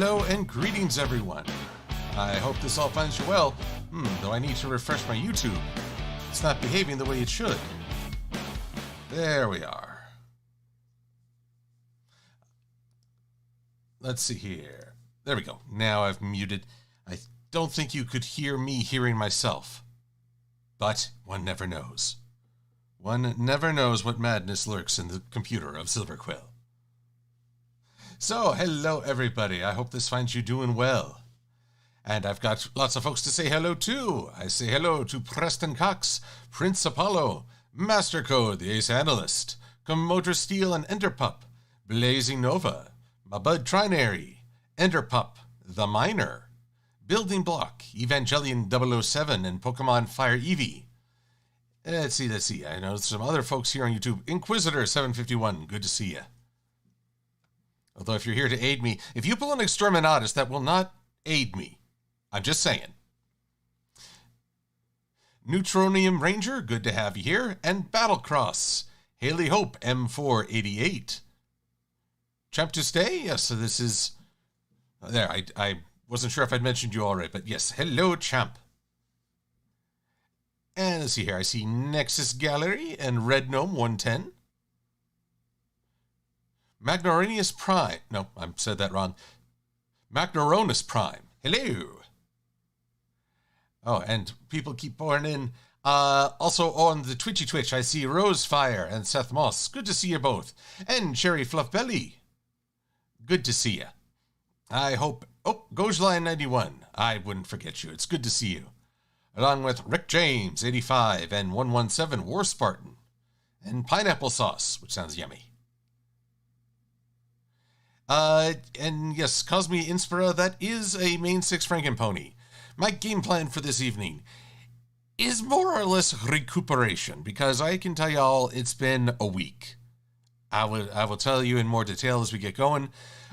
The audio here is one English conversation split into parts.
Hello and greetings, everyone. I hope this all finds you well. Though I need to refresh my YouTube. It's not behaving the way it should. There we are. Let's see here. There we go. Now I've muted. I don't think you could hear me hearing myself. But one never knows. One never knows what madness lurks in the computer of Silver-Quill. So, hello everybody. I hope this finds you doing well. And I've got lots of folks to say hello to. I say hello to Preston Cox, Prince Apollo, Master Code, the Ace Analyst, Commodore Steel and Enderpup, Blazing Nova, Mabud Trinary, Enderpup, The Miner, Building Block, Evangelion 007, and Pokemon Fire Eevee. Let's see. I know some other folks here on YouTube. Inquisitor 751, good to see you. Although if you're here to aid me, if you pull an Exterminatus, that will not aid me. I'm just saying. Neutronium Ranger, good to have you here. And Battlecross, Haley Hope, M488. Champ to stay? Yes, so this is... There, I wasn't sure if I'd mentioned you all right, but yes, hello, Champ. And let's see here, I see Nexus Gallery and Red Gnome 110. Magnorinius Prime. No, I said that wrong. Magnoronus Prime. Hello. Oh, and people keep pouring in. Also on the Twitch, I see Rosefire and Seth Moss. Good to see you both. And Cherry Fluffbelly. Good to see you. I hope... Oh, Gojline 91. I wouldn't forget you. It's good to see you. Along with Rick James, 85, and 117, War Spartan. And Pineapple Sauce, which sounds yummy. And yes, Cosme Inspira, that is a main 6 Frankenpony. My game plan for this evening is more or less recuperation, because I can tell y'all it's been a week. I will tell you in more detail as we get going,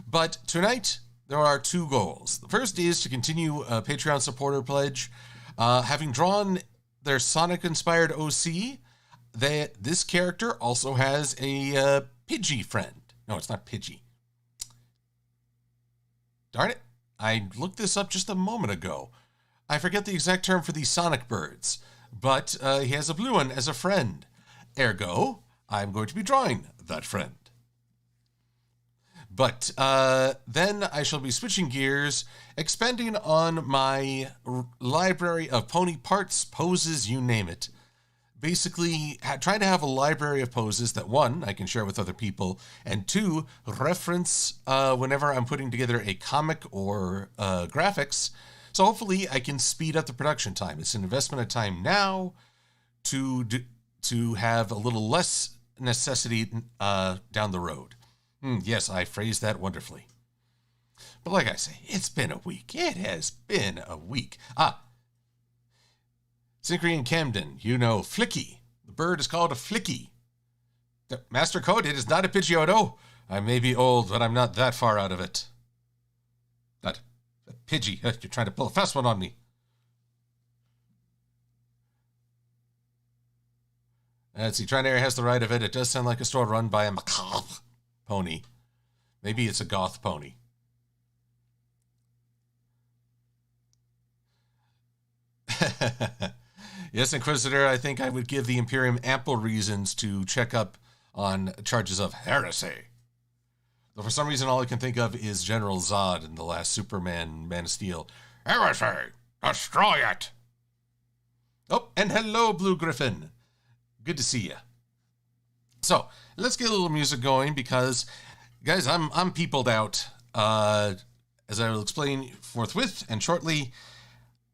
but tonight there are 2 goals. The first is to continue a Patreon supporter pledge. Having drawn their Sonic-inspired OC, this character also has a Pidgey friend. No, it's not Pidgey. Darn it, I looked this up just a moment ago. I forget the exact term for these Sonic birds, but he has a blue one as a friend. Ergo, I'm going to be drawing that friend. But then I shall be switching gears, expanding on my library of pony parts, poses, you name it. Basically, trying to have a library of poses that, 1, I can share with other people, and 2, reference whenever I'm putting together a comic or graphics. So hopefully I can speed up the production time. It's an investment of time now to have a little less necessity down the road. Yes, I phrased that wonderfully. But like I say, it's been a week. It has been a week. Synchrony and Camden, you know Flicky. The bird is called a Flicky. Master Code, it is not a Pidgeotto. I may be old, but I'm not that far out of it. Not a Pidgey. You're trying to pull a fast one on me. Let's see, Trinary has the right of it. It does sound like a store run by a macabre pony. Maybe it's a goth pony. Yes, Inquisitor, I think I would give the Imperium ample reasons to check up on charges of heresy. Though for some reason all I can think of is General Zod in the last Superman Man of Steel. Heresy! Destroy it! Oh, and hello, Blue Griffin. Good to see you. So, let's get a little music going because, guys, I'm peopled out. As I will explain forthwith and shortly,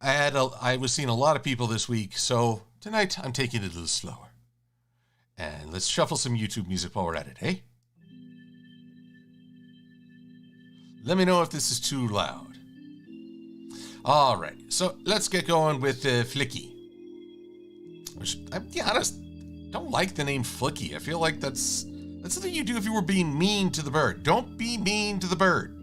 I was seeing a lot of people this week, so tonight I'm taking it a little slower. And let's shuffle some YouTube music while we're at it, hey? Let me know if this is too loud. All right, so let's get going with Flicky. Which, I'll be honest, don't like the name Flicky. I feel like that's something you do if you were being mean to the bird. Don't be mean to the bird.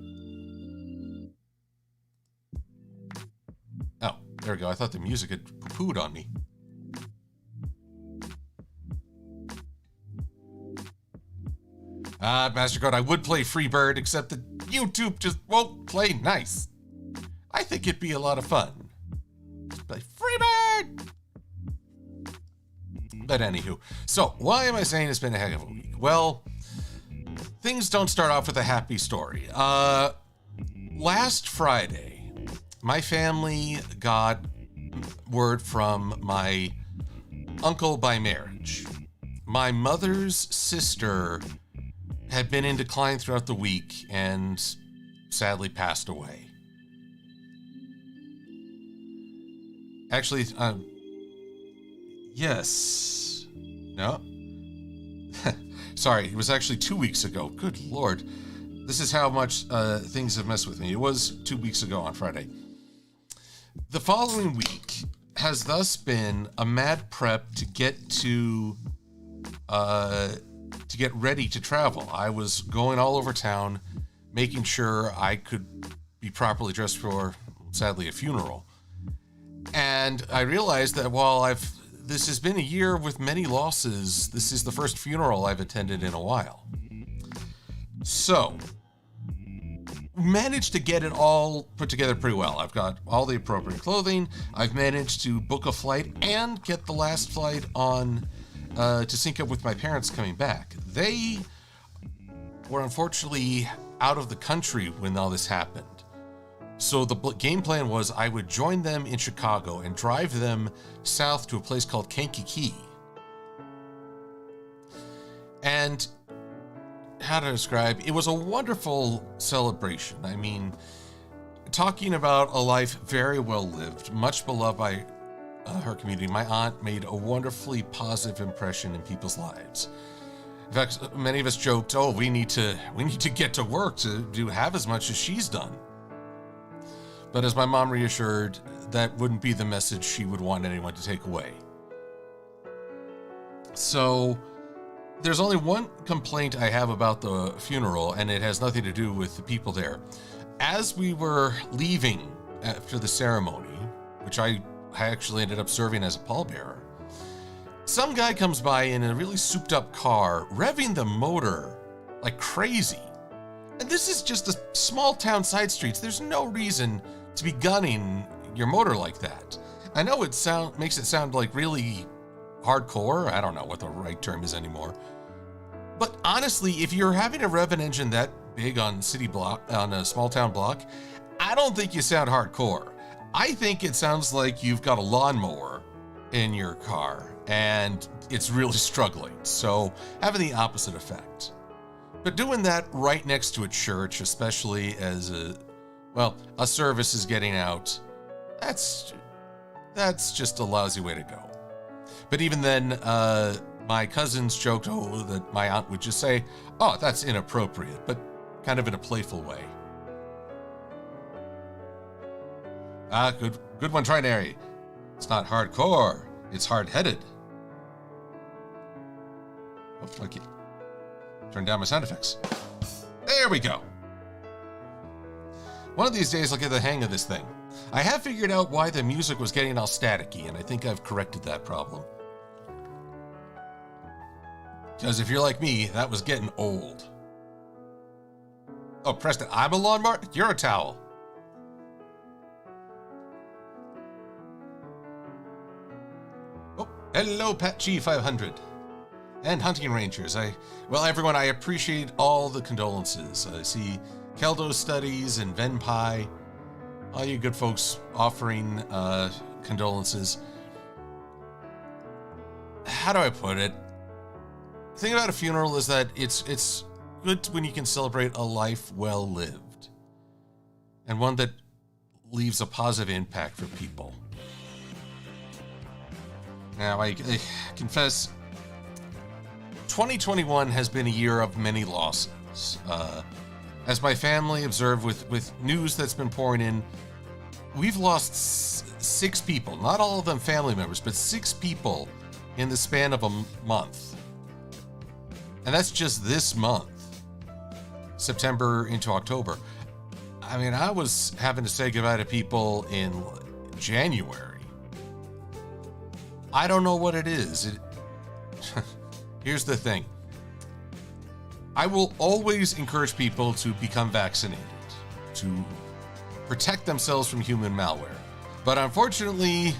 Oh, there we go. I thought the music had poo-pooed on me. Master Code, I would play Freebird, except that YouTube just won't play nice. I think it'd be a lot of fun. Play Freebird! But anywho, so why am I saying it's been a heck of a week? Well, things don't start off with a happy story. Last Friday, my family got word from my uncle by marriage. My mother's sister had been in decline throughout the week and sadly passed away. Actually, yes. No? Sorry, it was actually 2 weeks ago. Good Lord. This is how much things have messed with me. It was 2 weeks ago on Friday. The following week has thus been a mad prep to get ready to travel. I was going all over town, making sure I could be properly dressed for, sadly, a funeral. And I realized that while this has been a year with many losses, this is the first funeral I've attended in a while. So, managed to get it all put together pretty well. I've got all the appropriate clothing. I've managed to book a flight and get the last flight on to sync up with my parents coming back. They were unfortunately out of the country when all this happened. So the game plan was I would join them in Chicago and drive them south to a place called Kankakee. And how to describe, it was a wonderful celebration. I mean, talking about a life very well lived, much beloved by her community. My aunt made a wonderfully positive impression in people's lives. In fact, many of us joked, "Oh, we need to get to work to do half as much as she's done." But as my mom reassured, that wouldn't be the message she would want anyone to take away. So there's only one complaint I have about the funeral, and it has nothing to do with the people there. As we were leaving after the ceremony, which I actually ended up serving as a pallbearer, some guy comes by in a really souped up car, revving the motor like crazy. And this is just a small town side streets. There's no reason to be gunning your motor like that. I know it makes it sound like really hardcore. I don't know what the right term is anymore. But honestly, if you're having a rev an engine that big on a small town block, I don't think you sound hardcore. I think it sounds like you've got a lawnmower in your car and it's really struggling. So having the opposite effect. But doing that right next to a church, especially as a service is getting out, that's just a lousy way to go. But even then, my cousins joked, that my aunt would just say, "Oh, that's inappropriate," but kind of in a playful way. Good one, Trinary. It's not hardcore, it's hard-headed. Oh, okay. Turn down my sound effects. There we go. One of these days I'll get the hang of this thing. I have figured out why the music was getting all staticky, and I think I've corrected that problem. Because if you're like me, that was getting old. Oh, Preston, I'm a lawnmower? You're a towel. Oh, hello, Pat G 500. And Hunting Rangers. Everyone, I appreciate all the condolences. I see Keldo Studies and Venpai, all you good folks offering condolences. How do I put it? The thing about a funeral is that it's good when you can celebrate a life well lived and one that leaves a positive impact for people. Now, I confess, 2021 has been a year of many losses. As my family observed with news that's been pouring in, we've lost 6 people, not all of them family members, but 6 people in the span of a month. And that's just this month, September into October. I mean, I was having to say goodbye to people in January. I don't know what it is. Here's the thing. I will always encourage people to become vaccinated, to protect themselves from human malware. But unfortunately,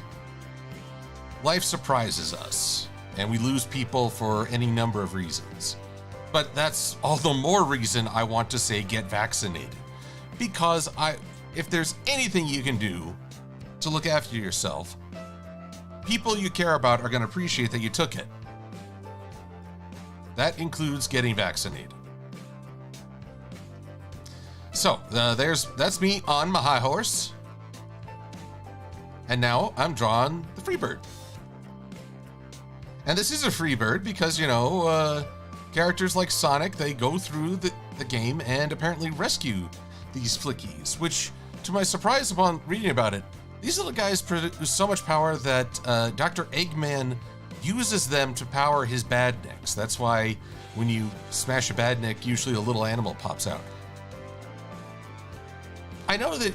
life surprises us, and we lose people for any number of reasons. But that's all the more reason I want to say get vaccinated. Because if there's anything you can do to look after yourself, people you care about are going to appreciate that you took it. That includes getting vaccinated. So, that's me on my high horse. And now I'm drawing the Freebird. And this is a Freebird because, characters like Sonic, they go through the game and apparently rescue these flickies, which, to my surprise upon reading about it, these little guys produce so much power that Dr. Eggman uses them to power his badniks. That's why when you smash a badnik, usually a little animal pops out. I know that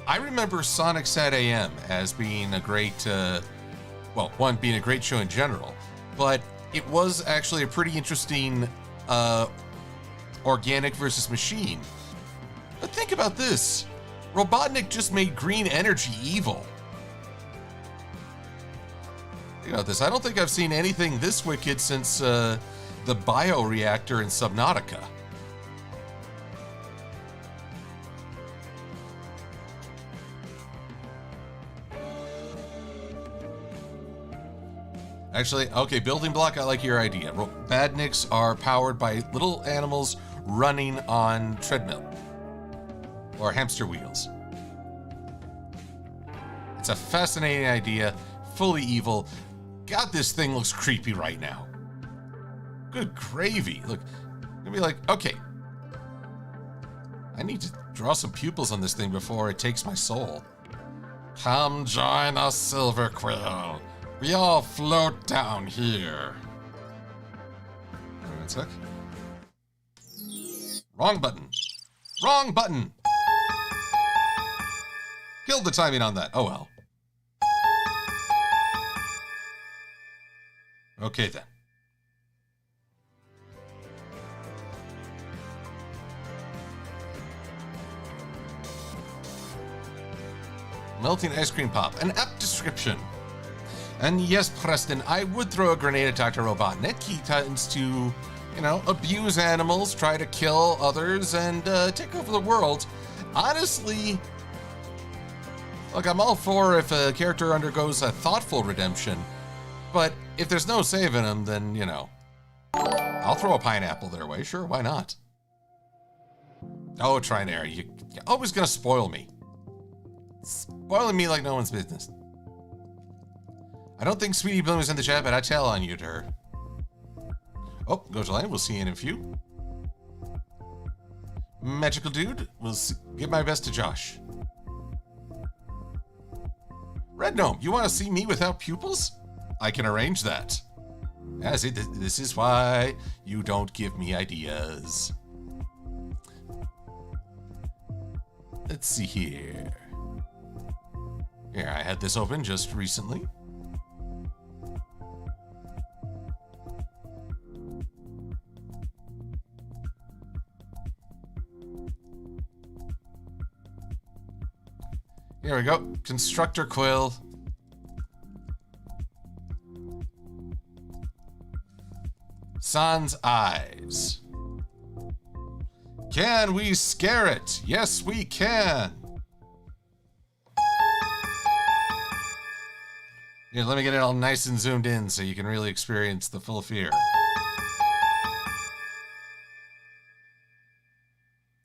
I remember Sonic Sat AM as being a great, being a great show in general, but it was actually a pretty interesting organic versus machine. But think about this. Robotnik just made green energy evil. Think about this. I don't think I've seen anything this wicked since the bioreactor in Subnautica. Actually, okay, building block, I like your idea. Badniks are powered by little animals running on treadmill or hamster wheels. It's a fascinating idea, fully evil. God, this thing looks creepy right now. Good gravy. Look, I'm gonna be like, okay, I need to draw some pupils on this thing before it takes my soul. Come join us, Silver-Quill. We all float down here. Wait 1 sec. Wrong button. Wrong button. Killed the timing on that. Oh well. Okay then. Melting ice cream pop. An apt description. And yes, Preston, I would throw a grenade at Dr. Robotnik. He tends to, abuse animals, try to kill others, and take over the world. Honestly, look, I'm all for if a character undergoes a thoughtful redemption, but if there's no saving him, then, I'll throw a pineapple their way. Sure, why not? Oh, Trinary, you're always gonna spoil me. Spoiling me like no one's business. I don't think Sweetie Bloom is in the chat, but I tell on you to her. Oh, go to line. We'll see you in a few. Magical Dude, we'll give my best to Josh. Red Gnome, you want to see me without pupils? I can arrange that. Yeah, see, this is why you don't give me ideas. Let's see here. Here, I had this open just recently. Here we go. Constructor Quill. Sans eyes. Can we scare it? Yes, we can. Here, let me get it all nice and zoomed in so you can really experience the full fear.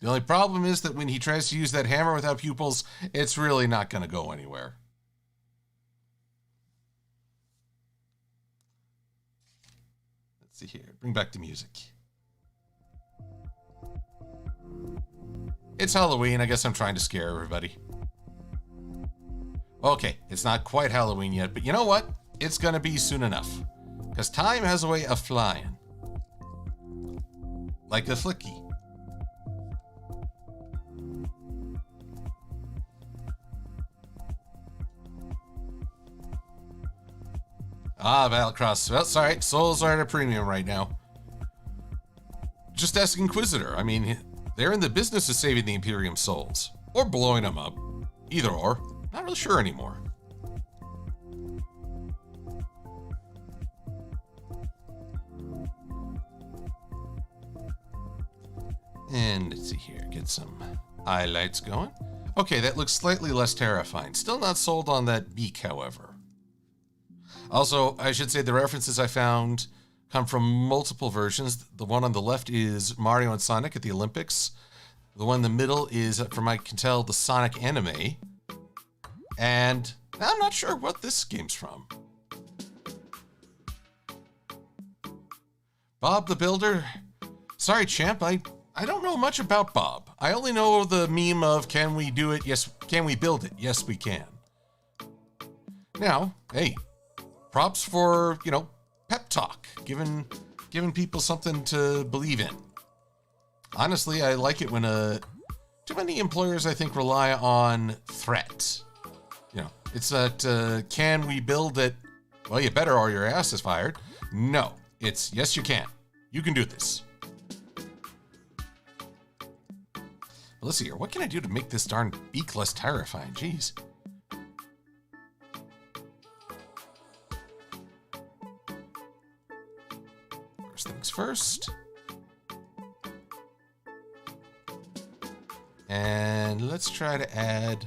The only problem is that when he tries to use that hammer without pupils, it's really not going to go anywhere. Let's see here. Bring back the music. It's Halloween. I guess I'm trying to scare everybody. Okay, it's not quite Halloween yet, but you know what? It's going to be soon enough. Because time has a way of flying. Like a flicky. Ah, Battlecross. Well, sorry. Souls are at a premium right now. Just ask Inquisitor. I mean, they're in the business of saving the Imperium souls. Or blowing them up. Either or. Not really sure anymore. And let's see here. Get some highlights going. Okay, that looks slightly less terrifying. Still not sold on that beak, however. Also, I should say the references I found come from multiple versions. The one on the left is Mario and Sonic at the Olympics. The one in the middle is, from I can tell, the Sonic anime. And I'm not sure what this game's from. Bob the Builder? Sorry, champ, I don't know much about Bob. I only know the meme of, can we do it? Yes. Can we build it? Yes, we can. Now, hey, props for, pep talk, giving people something to believe in. Honestly, I like it when too many employers, I think, rely on threat. It's that, can we build it? Well, you better or your ass is fired. No, it's, yes, you can. You can do this. Let's see here. What can I do to make this darn beak less terrifying? Jeez. First things first. And let's try to add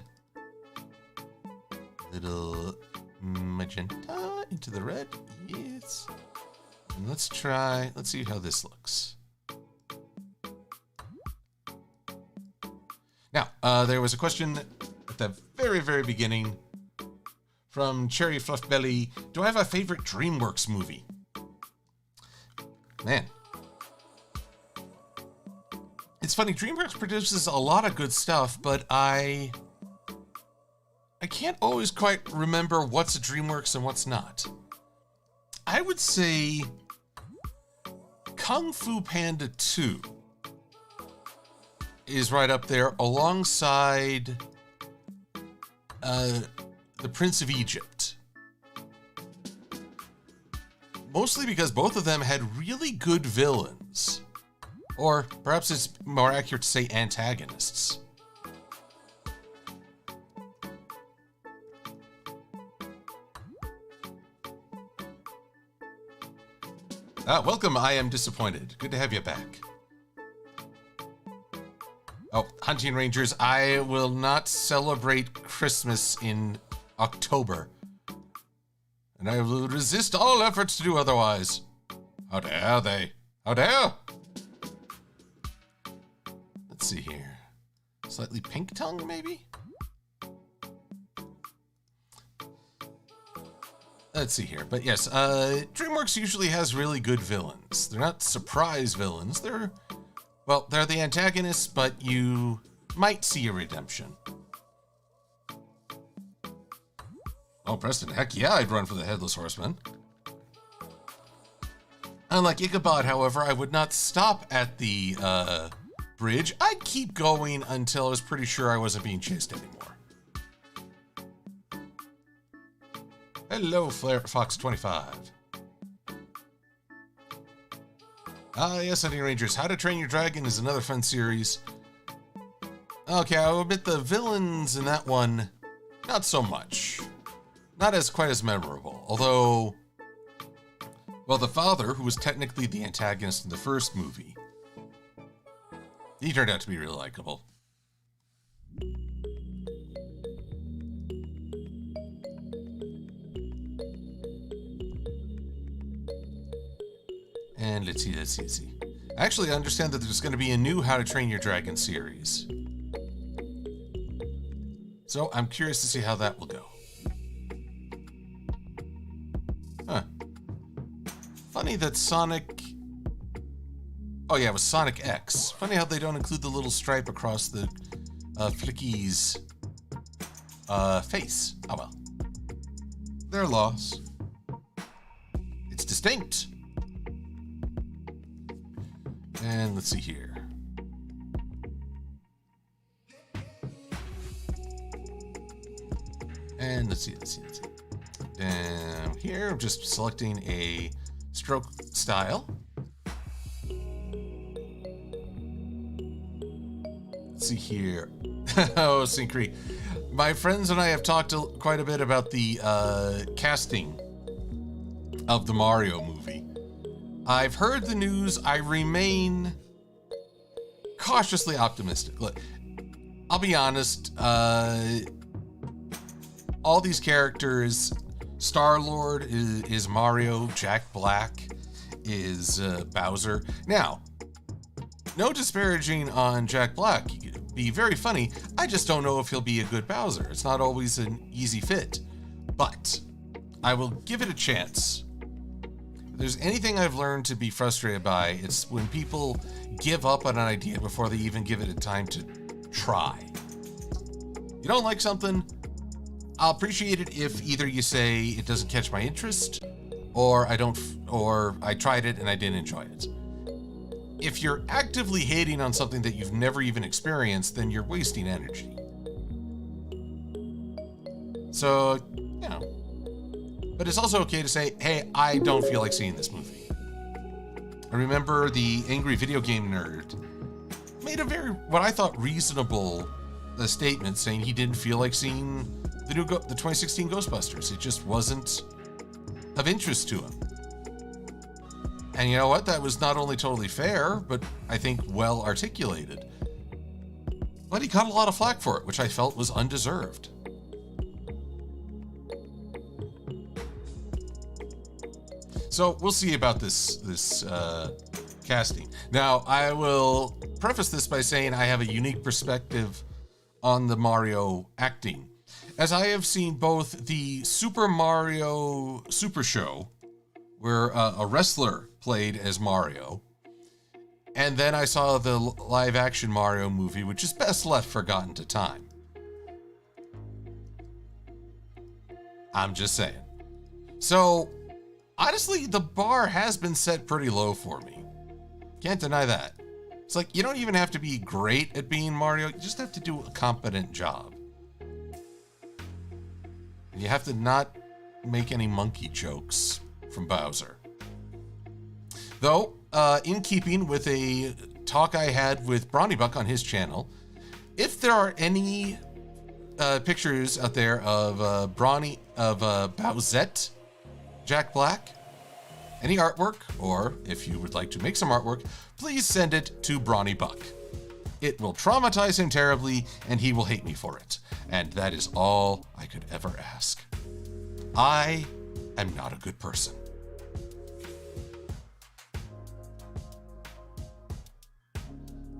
a little magenta into the red. Yes. And let's see how this looks. Now, there was a question at the very, very beginning from Cherry Fluff Belly. Do I have a favorite DreamWorks movie? Man. It's funny, DreamWorks produces a lot of good stuff, but I can't always quite remember what's a DreamWorks and what's not. I would say Kung Fu Panda 2 is right up there alongside The Prince of Egypt. Mostly because both of them had really good villains. Or perhaps it's more accurate to say antagonists. Welcome, I am disappointed. Good to have you back. Oh, Hunting Rangers, I will not celebrate Christmas in October. And I will resist all efforts to do otherwise. How dare they? How dare? Let's see here. Slightly pink tongue, maybe? Let's see here. But yes, DreamWorks usually has really good villains. They're not surprise villains. They're the antagonists, but you might see a redemption. Oh, Preston, heck yeah, I'd run for the Headless Horseman. Unlike Ichabod, however, I would not stop at the bridge. I'd keep going until I was pretty sure I wasn't being chased anymore. Hello, Fox25. Ah, yes, Hunting Rangers. How to Train Your Dragon is another fun series. Okay, I'll admit the villains in that one, not so much. Not quite as memorable. Although, well, the father, who was technically the antagonist in the first movie, he turned out to be really likable. And let's see. Actually, I understand that there's going to be a new How to Train Your Dragon series. So I'm curious to see how that will go. Huh. Funny that Sonic... Oh yeah, it was Sonic X. Funny how they don't include the little stripe across the Flicky's face. Oh well. Their loss. It's distinct. And let's see here. And let's see. Down here, I'm just selecting a stroke style. Let's see here. Oh, Syncree. My friends and I have talked quite a bit about the casting of the Mario movie. I've heard the news. I remain cautiously optimistic. Look, I'll be honest. All these characters, Star-Lord is Mario, Jack Black is Bowser. Now, no disparaging on Jack Black. He could be very funny. I just don't know if he'll be a good Bowser. It's not always an easy fit. But I will give it a chance. If there's anything I've learned to be frustrated by, it's when people give up on an idea before they even give it a time to try. You don't like something, I'll appreciate it if either you say it doesn't catch my interest, or I tried it and I didn't enjoy it. If you're actively hating on something that you've never even experienced, then you're wasting energy. So, you know. But it's also okay to say, hey, I don't feel like seeing this movie. I remember the Angry Video Game Nerd made a what I thought reasonable statement saying he didn't feel like seeing the 2016 Ghostbusters. It just wasn't of interest to him. And you know what? That was not only totally fair, but I think well articulated. But he got a lot of flack for it, which I felt was undeserved. So we'll see about this casting. Now, I will preface this by saying I have a unique perspective on the Mario acting, as I have seen both the Super Mario Super Show, where a wrestler played as Mario, and then I saw the live-action Mario movie, which is best left forgotten to time. I'm just saying. So, honestly, the bar has been set pretty low for me. Can't deny that. It's like, you don't even have to be great at being Mario, you just have to do a competent job. And you have to not make any monkey jokes from Bowser. Though, in keeping with a talk I had with Brawny on his channel, if there are any pictures out there of Bowsette, Jack Black, any artwork, or if you would like to make some artwork, please send it to Brawny Buck. It will traumatize him terribly, and he will hate me for it. And that is all I could ever ask. I am not a good person.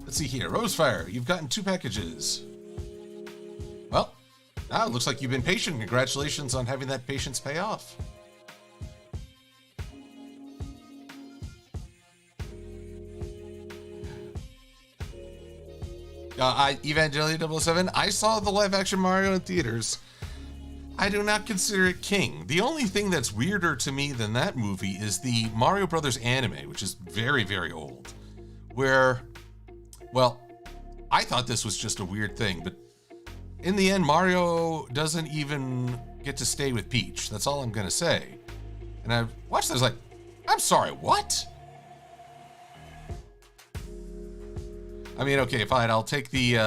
Let's see here. Rosefire, you've gotten 2 packages. Well, now it looks like you've been patient. Congratulations on having that patience pay off. Evangelion 007, I saw the live-action Mario in theaters. I do not consider it king. The only thing that's weirder to me than that movie is the Mario Brothers anime, which is very, very old. Where, well, I thought this was just a weird thing, but in the end, Mario doesn't even get to stay with Peach. That's all I'm going to say. And I watched this like, I'm sorry, what? I mean, okay, fine. I'll take the,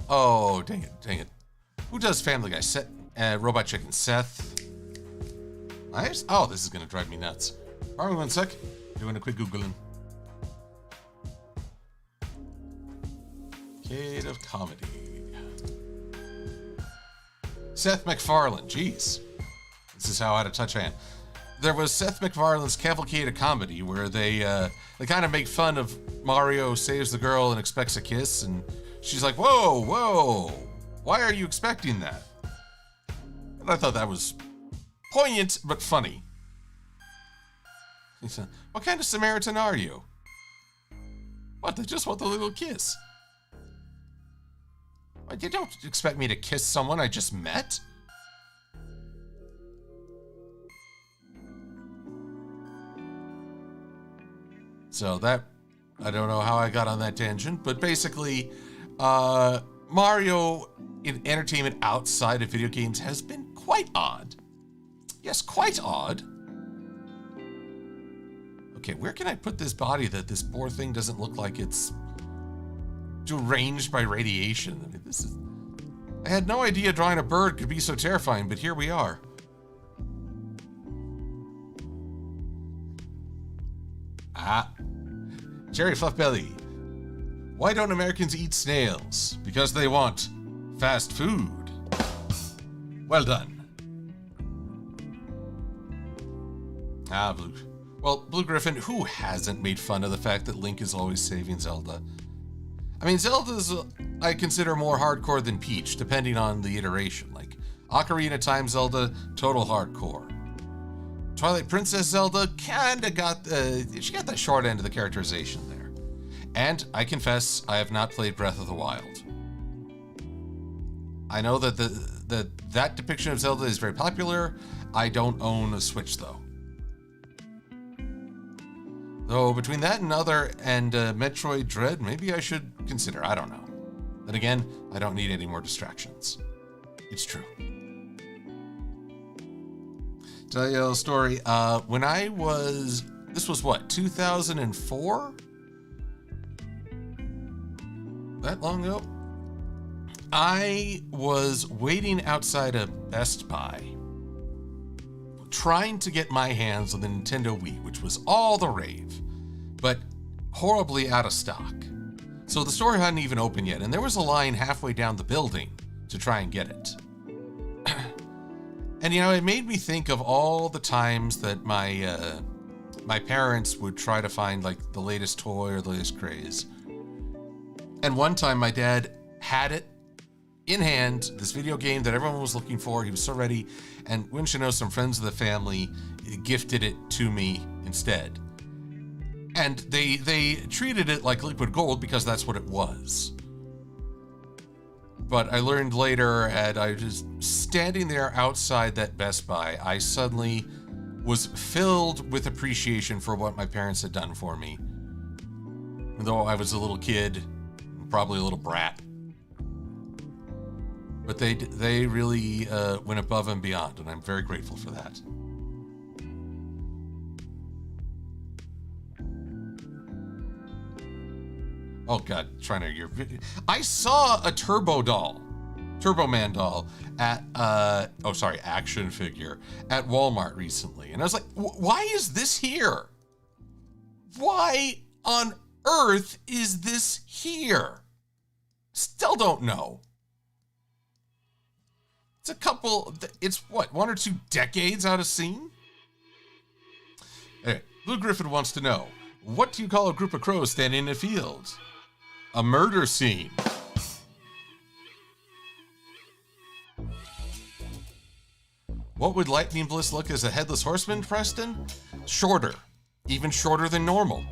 oh, dang it. Who does Family Guy? Robot Chicken. Seth. Nice. Oh, this is going to drive me nuts. Pardon me 1 sec. Doing a quick Googling. Kid of Comedy. Seth MacFarlane. Jeez. This is how out of touch I am. There was Seth MacFarlane's Cavalcade of Comedy, where they kind of make fun of Mario saves the girl and expects a kiss, and she's like, whoa, why are you expecting that? And I thought that was poignant, but funny. He said, what kind of Samaritan are you? What, they just want the little kiss? What, you don't expect me to kiss someone I just met? So that, I don't know how I got on that tangent, but basically, Mario in entertainment outside of video games has been quite odd. Yes, quite odd. Okay, where can I put this body that this poor thing doesn't look like it's deranged by radiation? I mean, this is... I had no idea drawing a bird could be so terrifying, but here we are. Ah. Jerry Fluffbelly. Why don't Americans eat snails? Because they want fast food. Well done. Ah, Blue. Well, Blue Griffin, who hasn't made fun of the fact that Link is always saving Zelda? I mean, Zelda's, I consider more hardcore than Peach, depending on the iteration. Like, Ocarina Time Zelda, total hardcore. Twilight Princess Zelda kinda got she got the short end of the characterization there. And I confess, I have not played Breath of the Wild. I know that that depiction of Zelda is very popular. I don't own a Switch though. Though between that and Metroid Dread, maybe I should consider. I don't know. Then again, I don't need any more distractions. It's true. Tell you a story. When I was, this was what, 2004? That long ago? I was waiting outside a Best Buy, trying to get my hands on the Nintendo Wii, which was all the rave, but horribly out of stock. So the store hadn't even opened yet, and there was a line halfway down the building to try and get it. And, you know, it made me think of all the times that my parents would try to find, like, the latest toy or the latest craze. And one time my dad had it in hand, this video game that everyone was looking for. He was so ready. And wouldn't you know, some friends of the family gifted it to me instead. And they treated it like liquid gold because that's what it was. But I learned later, and I was just standing there outside that Best Buy, I suddenly was filled with appreciation for what my parents had done for me. Though I was a little kid, probably a little brat. But they really went above and beyond, and I'm very grateful for that. Oh God, trying to your video. I saw a Turbo Man doll at action figure at Walmart recently, and I was like, why is this here? Why on earth is this here? Still don't know. It's what, 1 or 2 decades out of scene? Anyway, Blue Griffin wants to know, what do you call a group of crows standing in a field? A murder scene. What would Lightning Bliss look as a headless horseman, Preston? Shorter. Even shorter than normal.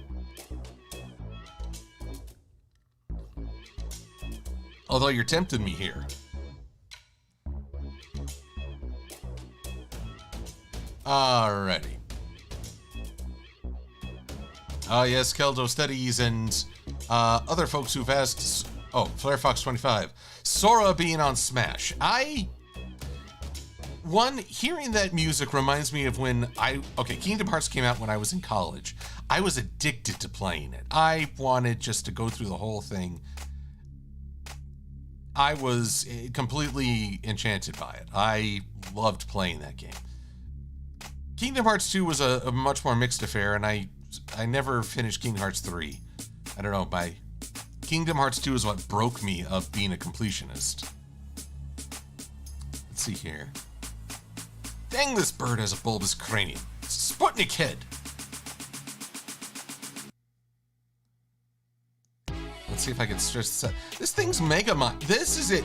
Although you're tempting me here. Alrighty. Yes, Keldo Studies and other folks who've asked. Oh, Flare Fox 25. Sora being on Smash. Hearing that music reminds me of when Kingdom Hearts came out when I was in college. I was addicted to playing it. I wanted just to go through the whole thing. I was completely enchanted by it. I loved playing that game. Kingdom Hearts 2 was a much more mixed affair, and I never finished Kingdom Hearts 3. I don't know, Kingdom Hearts 2 is what broke me of being a completionist. Let's see here. Dang, this bird has a bulbous cranium. It's a Sputnik head. Let's see if I can stretch this out. This thing's Mega Mind. This is it.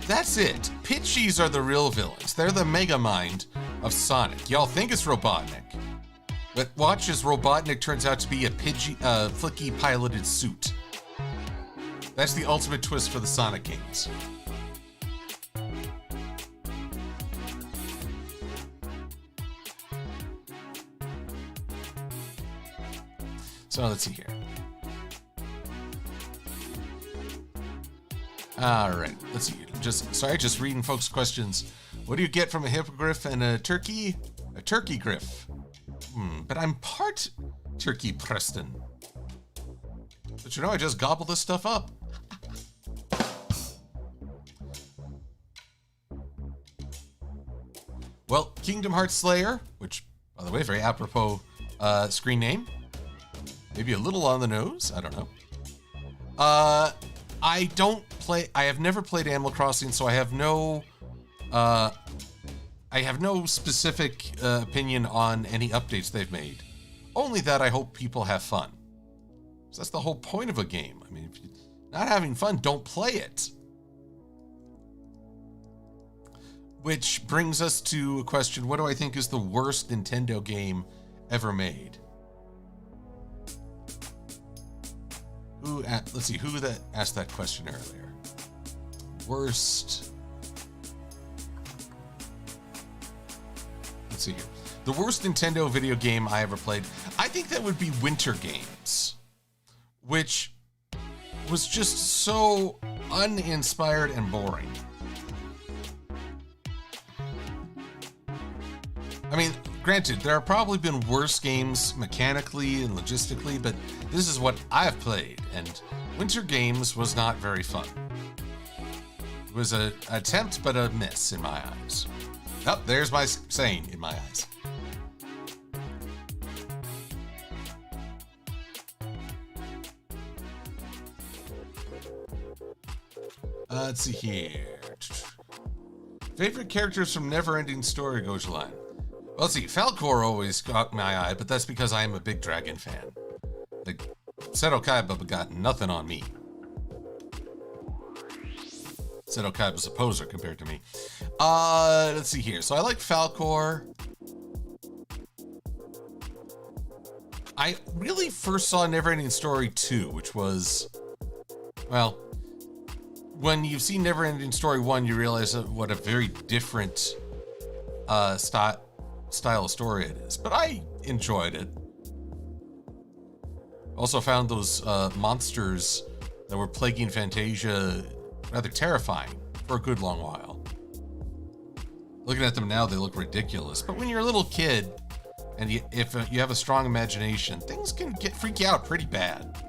That's it. Pidgeys are the real villains. They're the Mega Mind of Sonic. Y'all think it's Robotnik. But watch as Robotnik turns out to be a Flicky piloted suit. That's the ultimate twist for the Sonic games. So let's see here. All right, let's see. Just reading folks' questions. What do you get from a hippogriff and a turkey? A turkey griff. But I'm part Turkey Preston. But you know, I just gobble this stuff up. Well, Kingdom Hearts Slayer, which, by the way, very apropos screen name. Maybe a little on the nose. I don't know. I have never played Animal Crossing, so I have no specific opinion on any updates they've made. Only that I hope people have fun. So that's the whole point of a game. I mean, if you're not having fun, don't play it. Which brings us to a question: what do I think is the worst Nintendo game ever made? Let's see, who asked that question earlier? Worst. Let's see here. The worst Nintendo video game I ever played. I think that would be Winter Games, which was just so uninspired and boring. I mean, granted, there have probably been worse games mechanically and logistically, but this is what I've played, and Winter Games was not very fun. It was an attempt, but a miss in my eyes. Oh, there's my saying, in my eyes. Let's see here. Favorite characters from Neverending Story, Gojalan. Well, let's see, Falcor always caught my eye, but that's because I am a big Dragon fan. Like, Seto Kaiba got nothing on me. Seto Kaiba's a poser compared to me. Let's see here. So I like Falcor. I really first saw Neverending Story 2, which was, well, when you've seen Neverending Story 1, you realize what a very different style of story it is. But I enjoyed it. Also found those monsters that were plaguing Fantasia rather terrifying for a good long while. Looking at them now, they look ridiculous. But when you're a little kid, and if you have a strong imagination, things can freak you out pretty bad.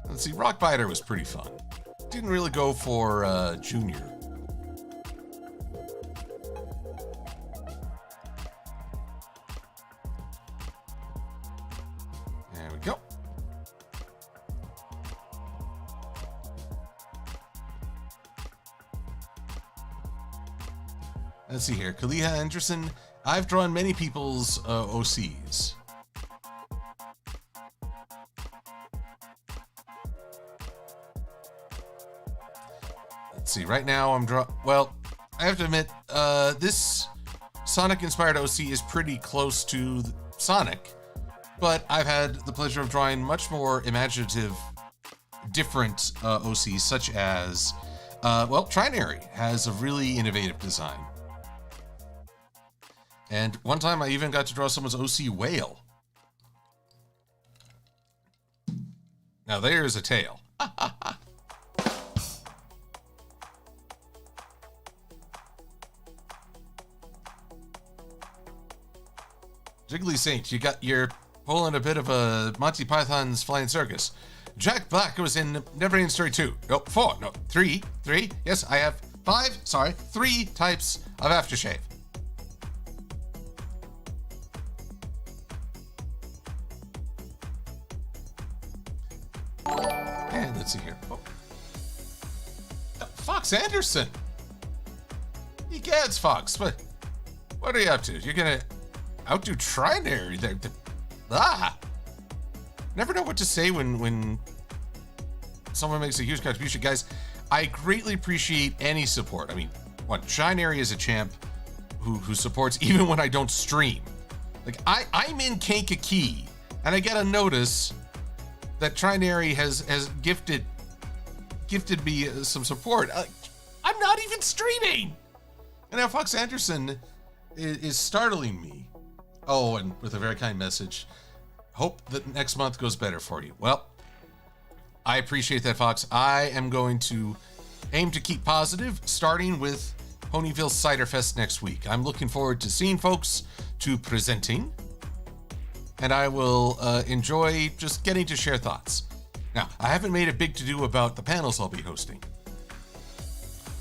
Let's see, Rockbiter was pretty fun. Didn't really go for Junior. There we go. Let's see here. Kalia Anderson. I've drawn many people's OCs. Let's see. Right now I'm well, I have to admit, this Sonic-inspired OC is pretty close to Sonic, but I've had the pleasure of drawing much more imaginative, different OCs, such as, well, Trinary has a really innovative design. And one time I even got to draw someone's OC whale. Now there's a tail. Jiggly Saint, you're pulling a bit of a Monty Python's Flying Circus. Jack Black was in Neverending Story 2. No, 4. No, 3. Yes, I have 3 types of aftershave. And let's see here. Oh. Fox Anderson. Egads, Fox. What are you up to? You're gonna outdo Trinary there. Never know what to say when someone makes a huge contribution. Guys, I greatly appreciate any support. I mean, Trinary is a champ who supports even when I don't stream. Like, I'm in Kankakee, and I get a notice that Trinary has gifted me some support. I'm not even streaming! And now Fox Anderson is startling me. Oh, and with a very kind message. Hope that next month goes better for you. Well, I appreciate that, Fox. I am going to aim to keep positive, starting with Ponyville Cider Fest next week. I'm looking forward to seeing folks, to presenting, and I will enjoy just getting to share thoughts. Now, I haven't made a big to-do about the panels I'll be hosting.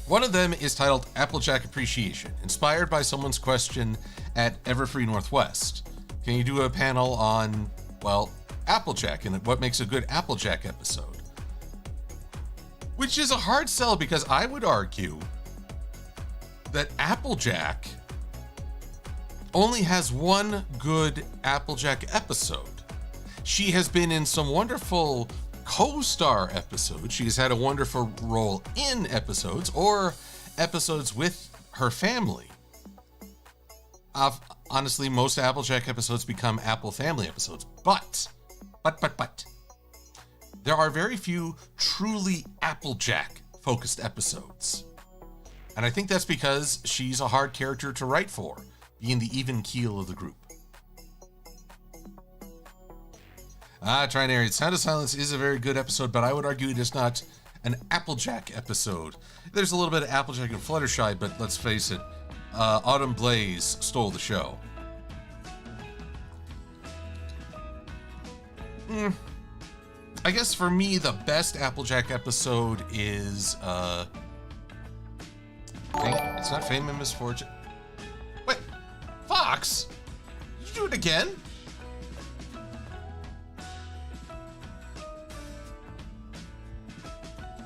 One of them is titled Applejack Appreciation, inspired by someone's question at Everfree Northwest. Can you do a panel on, well, Applejack and what makes a good Applejack episode? Which is a hard sell because I would argue that Applejack only has one good Applejack episode. She has been in some wonderful co-star episodes. She has had a wonderful role in episodes or episodes with her family. Honestly, most Applejack episodes become Apple Family episodes, but there are very few truly Applejack focused episodes. And I think that's because she's a hard character to write for, being the even keel of the group. Trinary, Sound of Silence is a very good episode, but I would argue it is not an Applejack episode. There's a little bit of Applejack and Fluttershy, but let's face it, Autumn Blaze stole the show. I guess for me, the best Applejack episode is, it's not Fame and Misfortune. Wait, Fox? Did you do it again?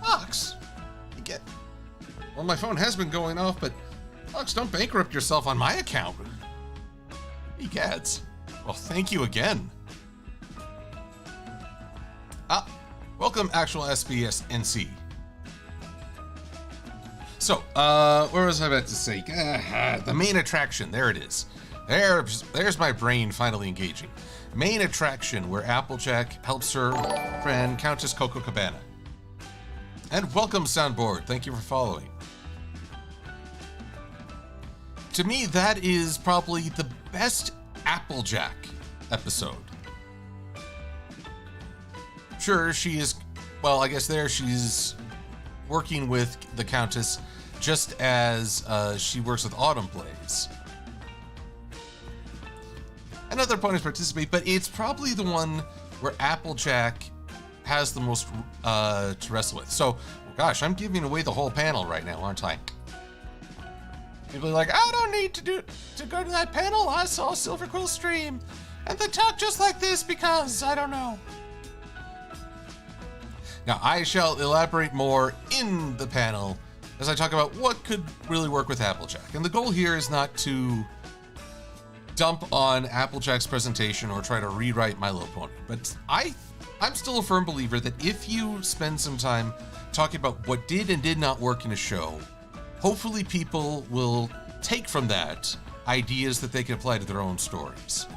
Fox, you get... Well, my phone has been going off, but Fox, don't bankrupt yourself on my account. Egads. Well, thank you again. Welcome, actual SBS NC. So, where was I about to say? The main attraction, there it is. There's my brain finally engaging. Main attraction where Applejack helps her friend Countess Coco Cabana. And welcome, Soundboard. Thank you for following. To me, that is probably the best Applejack episode. Sure, she is, well, I guess there she's working with the Countess just as she works with Autumn Blaze. And other opponents participate, but it's probably the one where Applejack has the most to wrestle with. So, gosh, I'm giving away the whole panel right now, aren't I? People are like, I don't need to go to that panel. I saw Silver-Quill stream, and they talk just like this because I don't know. Now, I shall elaborate more in the panel as I talk about what could really work with Applejack. And the goal here is not to dump on Applejack's presentation or try to rewrite My Little Pony, but I'm still a firm believer that if you spend some time talking about what did and did not work in a show, hopefully people will take from that ideas that they can apply to their own stories.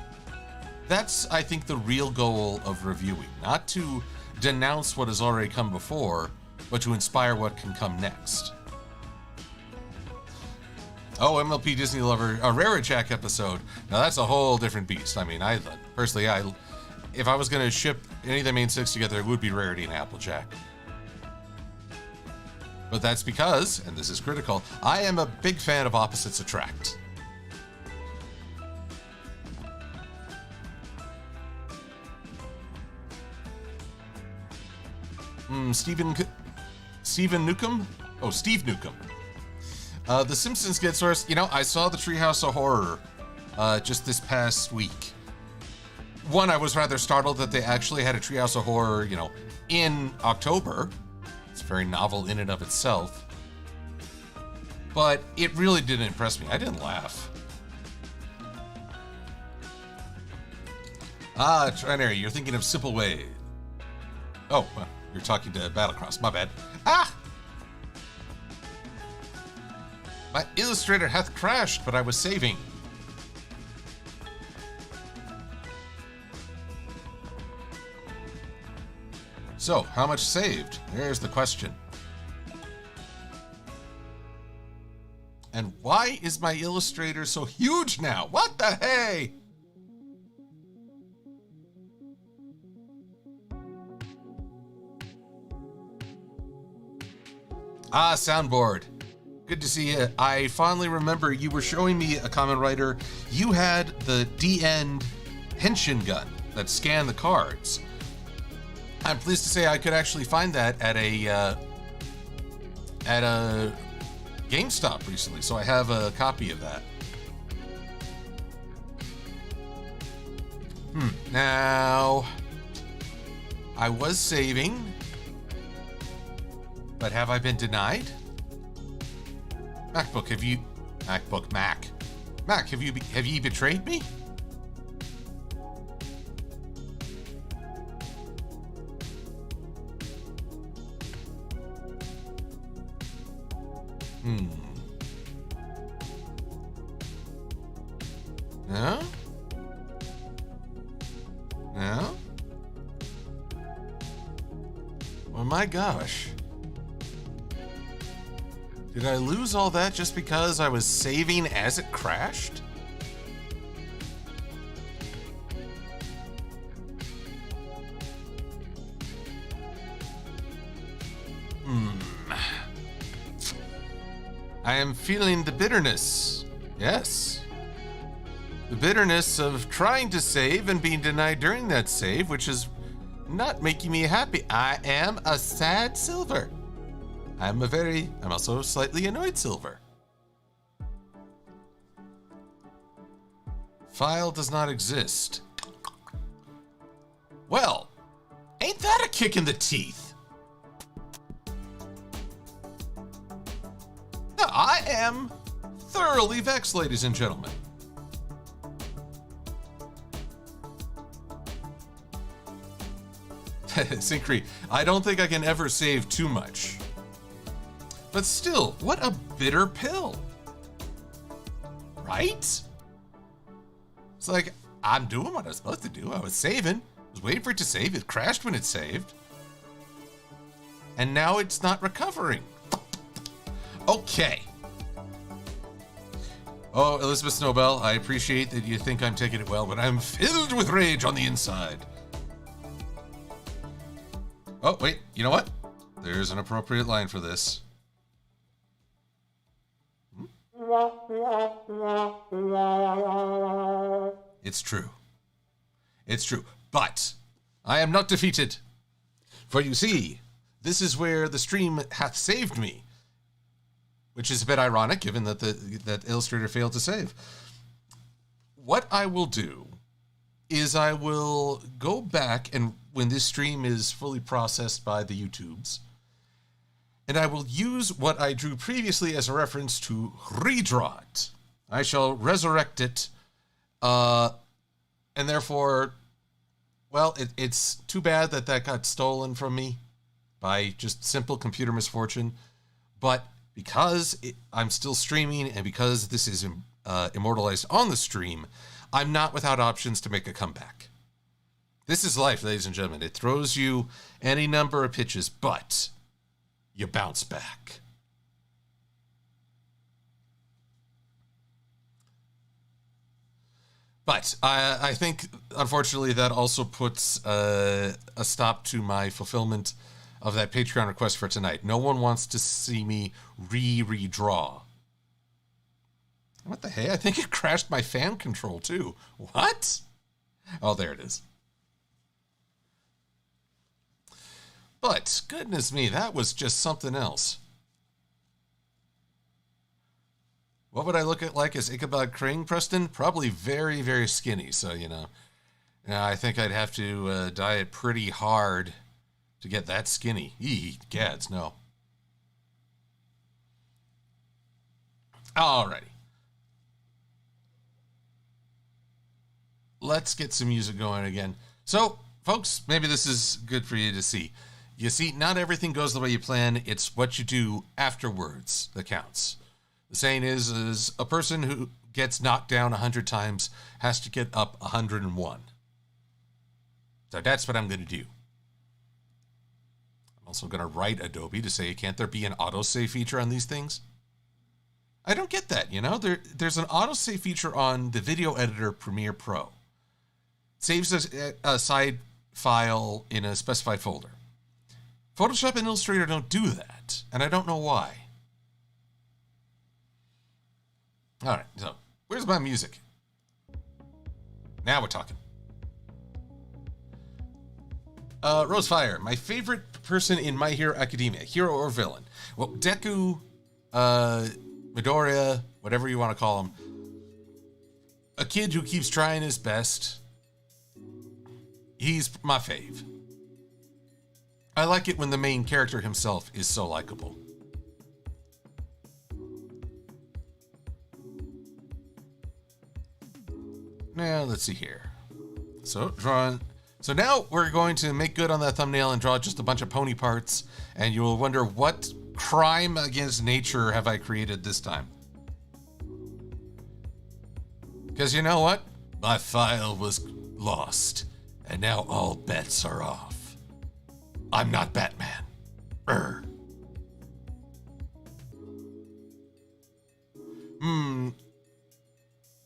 That's, I think, the real goal of reviewing, not to denounce what has already come before, but to inspire what can come next. Oh, MLP Disney Lover, a Rare Jack episode. Now that's a whole different beast. I mean, personally, if I was going to ship any of the main six together, it would be Rarity and Applejack. But that's because, and this is critical, I am a big fan of Opposites Attract. Stephen Newcomb? Oh, Steve Newcomb. The Simpsons Get Source. You know, I saw the Treehouse of Horror just this past week. One, I was rather startled that they actually had a Treehouse of Horror, you know, in October. It's very novel in and of itself. But it really didn't impress me. I didn't laugh. Trinary, you're thinking of Simple Way. Oh, well, you're talking to Battlecross. My bad. My illustrator hath crashed, but I was saving. So, how much saved? There's the question. And why is my illustrator so huge now? What the hey? Soundboard. Good to see you. I fondly remember you were showing me a Kamen Rider. You had the D-end henshin gun that scanned the cards. I'm pleased to say I could actually find that at a GameStop recently, so I have a copy of that. Now, I was saving, but have I been denied? Mac, have you betrayed me? No? No? Oh my gosh. Did I lose all that just because I was saving as it crashed? I am feeling the bitterness. Yes. The bitterness of trying to save and being denied during that save, which is not making me happy. I am a sad Silver. I'm also slightly annoyed Silver. File does not exist. Well, ain't that a kick in the teeth? No, I am thoroughly vexed, ladies and gentlemen. Synchree, I don't think I can ever save too much. But still, what a bitter pill. Right? It's like, I'm doing what I was supposed to do. I was saving. I was waiting for it to save. It crashed when it saved. And now it's not recovering. Okay. Oh, Elizabeth Snowbell, I appreciate that you think I'm taking it well, but I'm filled with rage on the inside. Oh, wait, you know what? There's an appropriate line for this. It's true. It's true. But I am not defeated. For you see, this is where the stream hath saved me. Which is a bit ironic, given that that Illustrator failed to save. What I will do is I will go back, and when this stream is fully processed by the YouTubes, and I will use what I drew previously as a reference to redraw it. I shall resurrect it, and therefore, well, it's too bad that got stolen from me by just simple computer misfortune, but because I'm still streaming and because this is immortalized on the stream, I'm not without options to make a comeback. This is life, ladies and gentlemen. It throws you any number of pitches, but you bounce back. But I think, unfortunately, that also puts a stop to my fulfillment of that Patreon request for tonight. No one wants to see me redraw. What the hey? I think it crashed my fan control too. What? Oh, there it is. But goodness me, that was just something else. What would I look at like as Ichabod Crane, Preston? Probably very, very skinny. So, I think I'd have to diet pretty hard to get that skinny. Gads, no. Alrighty. Let's get some music going again. So, folks, maybe this is good for you to see. You see, not everything goes the way you plan. It's what you do afterwards that counts. The saying is a person who gets knocked down 100 times has to get up 101. So that's what I'm going to do. I'm also going to write Adobe to say, can't there be an autosave feature on these things? I don't get that, There's an autosave feature on the video editor Premiere Pro. Saves a side file in a specified folder. Photoshop and Illustrator don't do that, and I don't know why. All right, so where's my music? Now we're talking. Rosefire, my favorite person in My Hero Academia, hero or villain? Well, Deku, Midoriya, whatever you want to call him. A kid who keeps trying his best. He's my fave. I like it when the main character himself is so likable. Now, let's see here. So now we're going to make good on that thumbnail and draw just a bunch of pony parts, and you will wonder, what crime against nature have I created this time? Because you know what? My file was lost, and now all bets are off. I'm not Batman.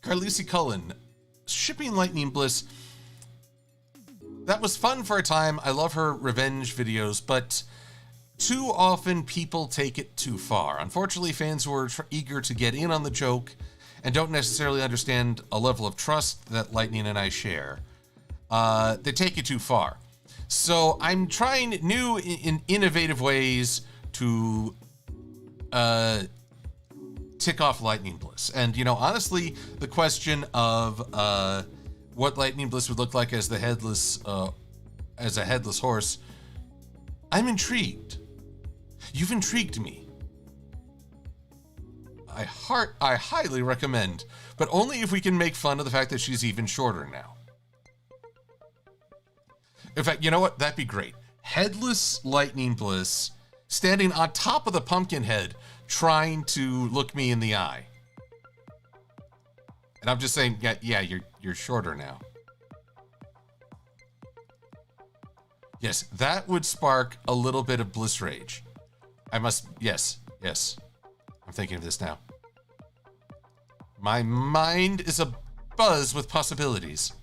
Carlisi Cullen. Shipping Lightning Bliss. That was fun for a time. I love her revenge videos, but too often people take it too far. Unfortunately, fans who are eager to get in on the joke and don't necessarily understand a level of trust that Lightning and I share, they take it too far. So I'm trying new innovative ways to tick off Lightning Bliss. And, you know, honestly, the question of what Lightning Bliss would look like as a headless horse, I'm intrigued. You've intrigued me. I highly recommend, but only if we can make fun of the fact that she's even shorter now. In fact, you know what? That'd be great. Headless Lightning Bliss standing on top of the pumpkin head, trying to look me in the eye. And I'm just saying, yeah, you're shorter now. Yes, that would spark a little bit of Bliss Rage. Yes. I'm thinking of this now. My mind is a buzz with possibilities,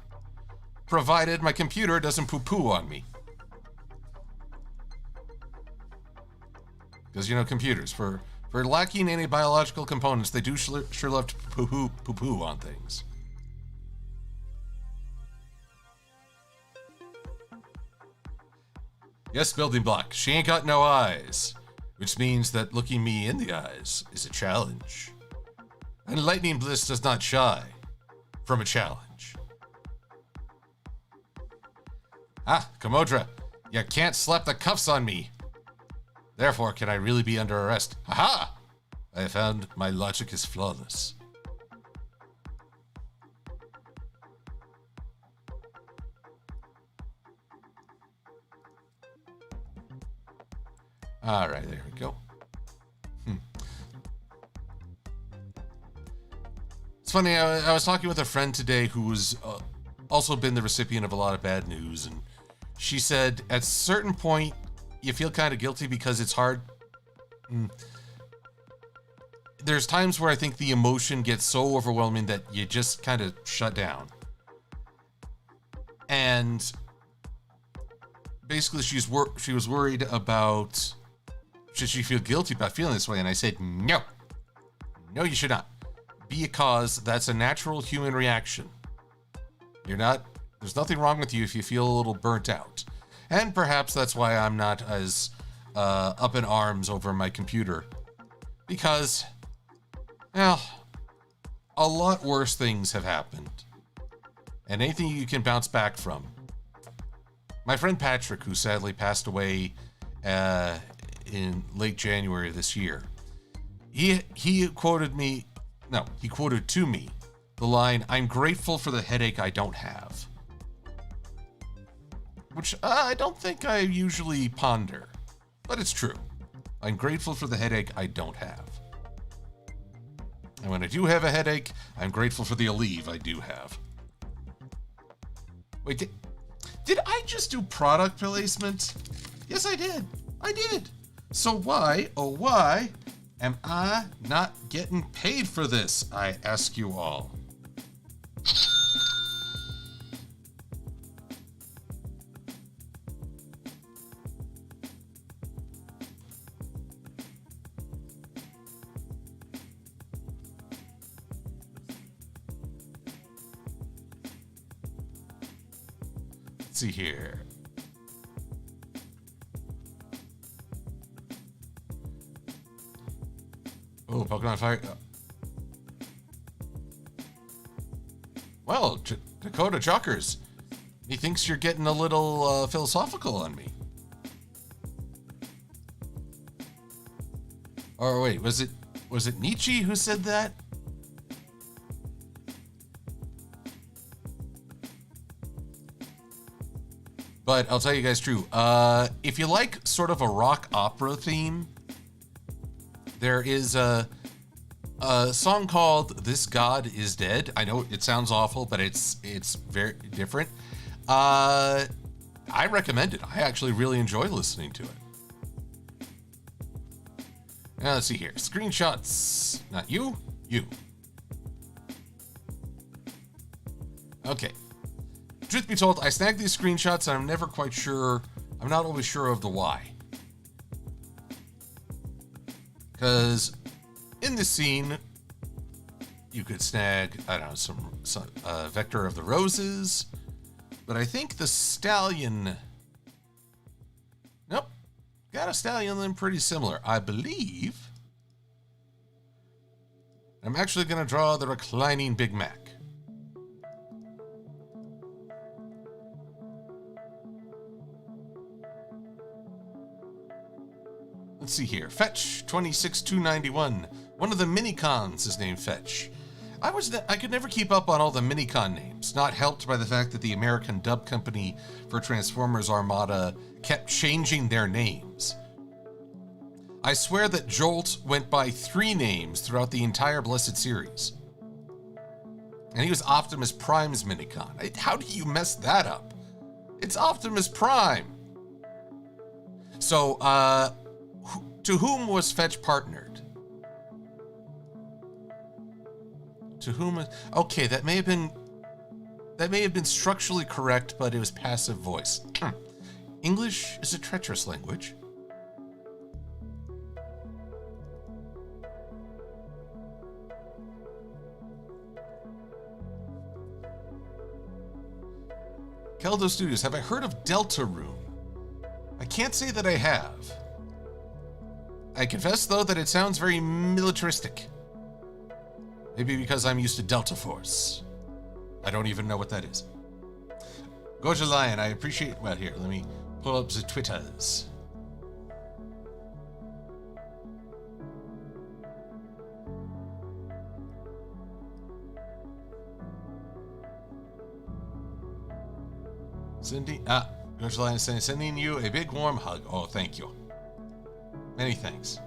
provided my computer doesn't poo-poo on me. Because, you know, computers, for lacking any biological components, they do sure love to poo-poo on things. Yes, building block. She ain't got no eyes, which means that looking me in the eyes is a challenge. And Lightning Bliss does not shy from a challenge. Ah, Kamodra, you can't slap the cuffs on me. Therefore, can I really be under arrest? Haha! I have found my logic is flawless. All right, there we go. It's funny, I was talking with a friend today who was also been the recipient of a lot of bad news, and she said at a certain point, you feel kind of guilty because it's hard. There's times where I think the emotion gets so overwhelming that you just kind of shut down. And basically she was worried about, should she feel guilty about feeling this way? And I said, no, you should not. Because that's a natural human reaction. There's nothing wrong with you if you feel a little burnt out. And perhaps that's why I'm not as up in arms over my computer. Because, well, a lot worse things have happened. And anything you can bounce back from. My friend Patrick, who sadly passed away in late January of this year, he quoted to me the line, "I'm grateful for the headache I don't have." Which I don't think I usually ponder, but it's true. I'm grateful for the headache I don't have. And when I do have a headache, I'm grateful for the Aleve I do have. Wait, did I just do product placement? Yes, I did. So why, oh why, am I not getting paid for this, I ask you all? Let's see here. Oh, Pokemon Fire. Well, Dakota Jockers, he thinks you're getting a little philosophical on me. Or wait, was it Nietzsche who said that? But I'll tell you guys true. If you like sort of a rock opera theme, there is a song called "This God Is Dead." I know it sounds awful, but it's very different. I recommend it. I actually really enjoy listening to it. Now let's see here. Screenshots. Not you. You. Okay. Truth be told, I snagged these screenshots and I'm never quite sure. I'm not always sure of the why. Because in this scene, you could snag, I don't know, some Vector of the Roses. But I think the Stallion... Nope. Got a Stallion limb pretty similar. I believe... I'm actually going to draw the reclining Big Mac. Let's see here. Fetch 26291. One of the minicons is named Fetch. I could never keep up on all the minicon names, not helped by the fact that the American dub company for Transformers Armada kept changing their names. I swear that Jolt went by 3 names throughout the entire blessed series. And he was Optimus Prime's minicon. How do you mess that up? It's Optimus Prime. So, to whom was Fetch partnered? To whom? Okay, that may have been structurally correct, but it was passive voice. English is a treacherous language. Keldo Studios, have I heard of Deltarune? I can't say that I have. I confess, though, that it sounds very militaristic. Maybe because I'm used to Delta Force. I don't even know what that is. Goja Lion, I appreciate... Well, here, let me pull up the Twitters. Goja Lion is saying, sending you a big warm hug. Oh, thank you. Many thanks.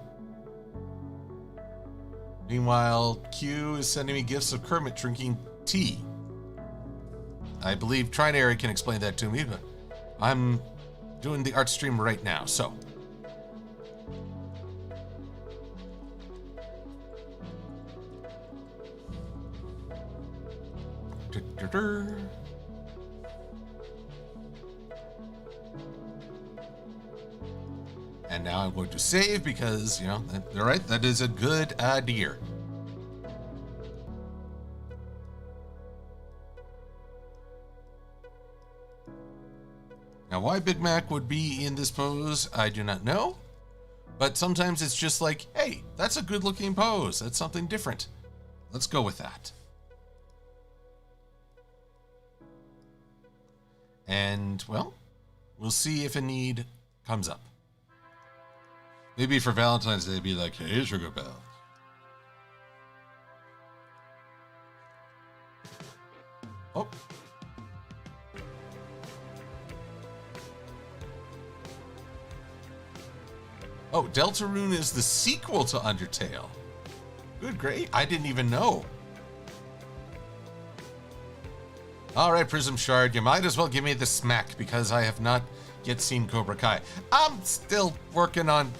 Meanwhile, Q is sending me gifts of Kermit drinking tea. I believe Trinary can explain that to me, but I'm doing the art stream right now, so. And now I'm going to save because, you know, all right, that is a good idea. Now, why Big Mac would be in this pose, I do not know. But sometimes it's just like, hey, that's a good looking pose. That's something different. Let's go with that. And, well, we'll see if a need comes up. Maybe for Valentine's Day, be like, hey, Sugar Bell. Oh. Oh, Deltarune is the sequel to Undertale. Good, great. I didn't even know. All right, Prism Shard, you might as well give me the smack because I have not yet seen Cobra Kai. I'm still working on...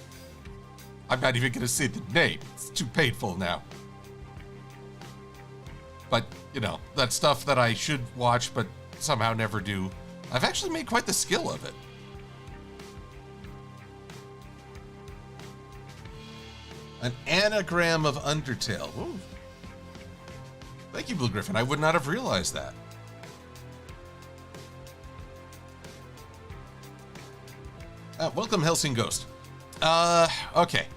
I'm not even going to say the name. It's too painful now. But, you know, that stuff that I should watch but somehow never do. I've actually made quite the skill of it. An anagram of Undertale. Ooh. Thank you, Blue Griffin. I would not have realized that. Welcome, Helsing Ghost. Okay.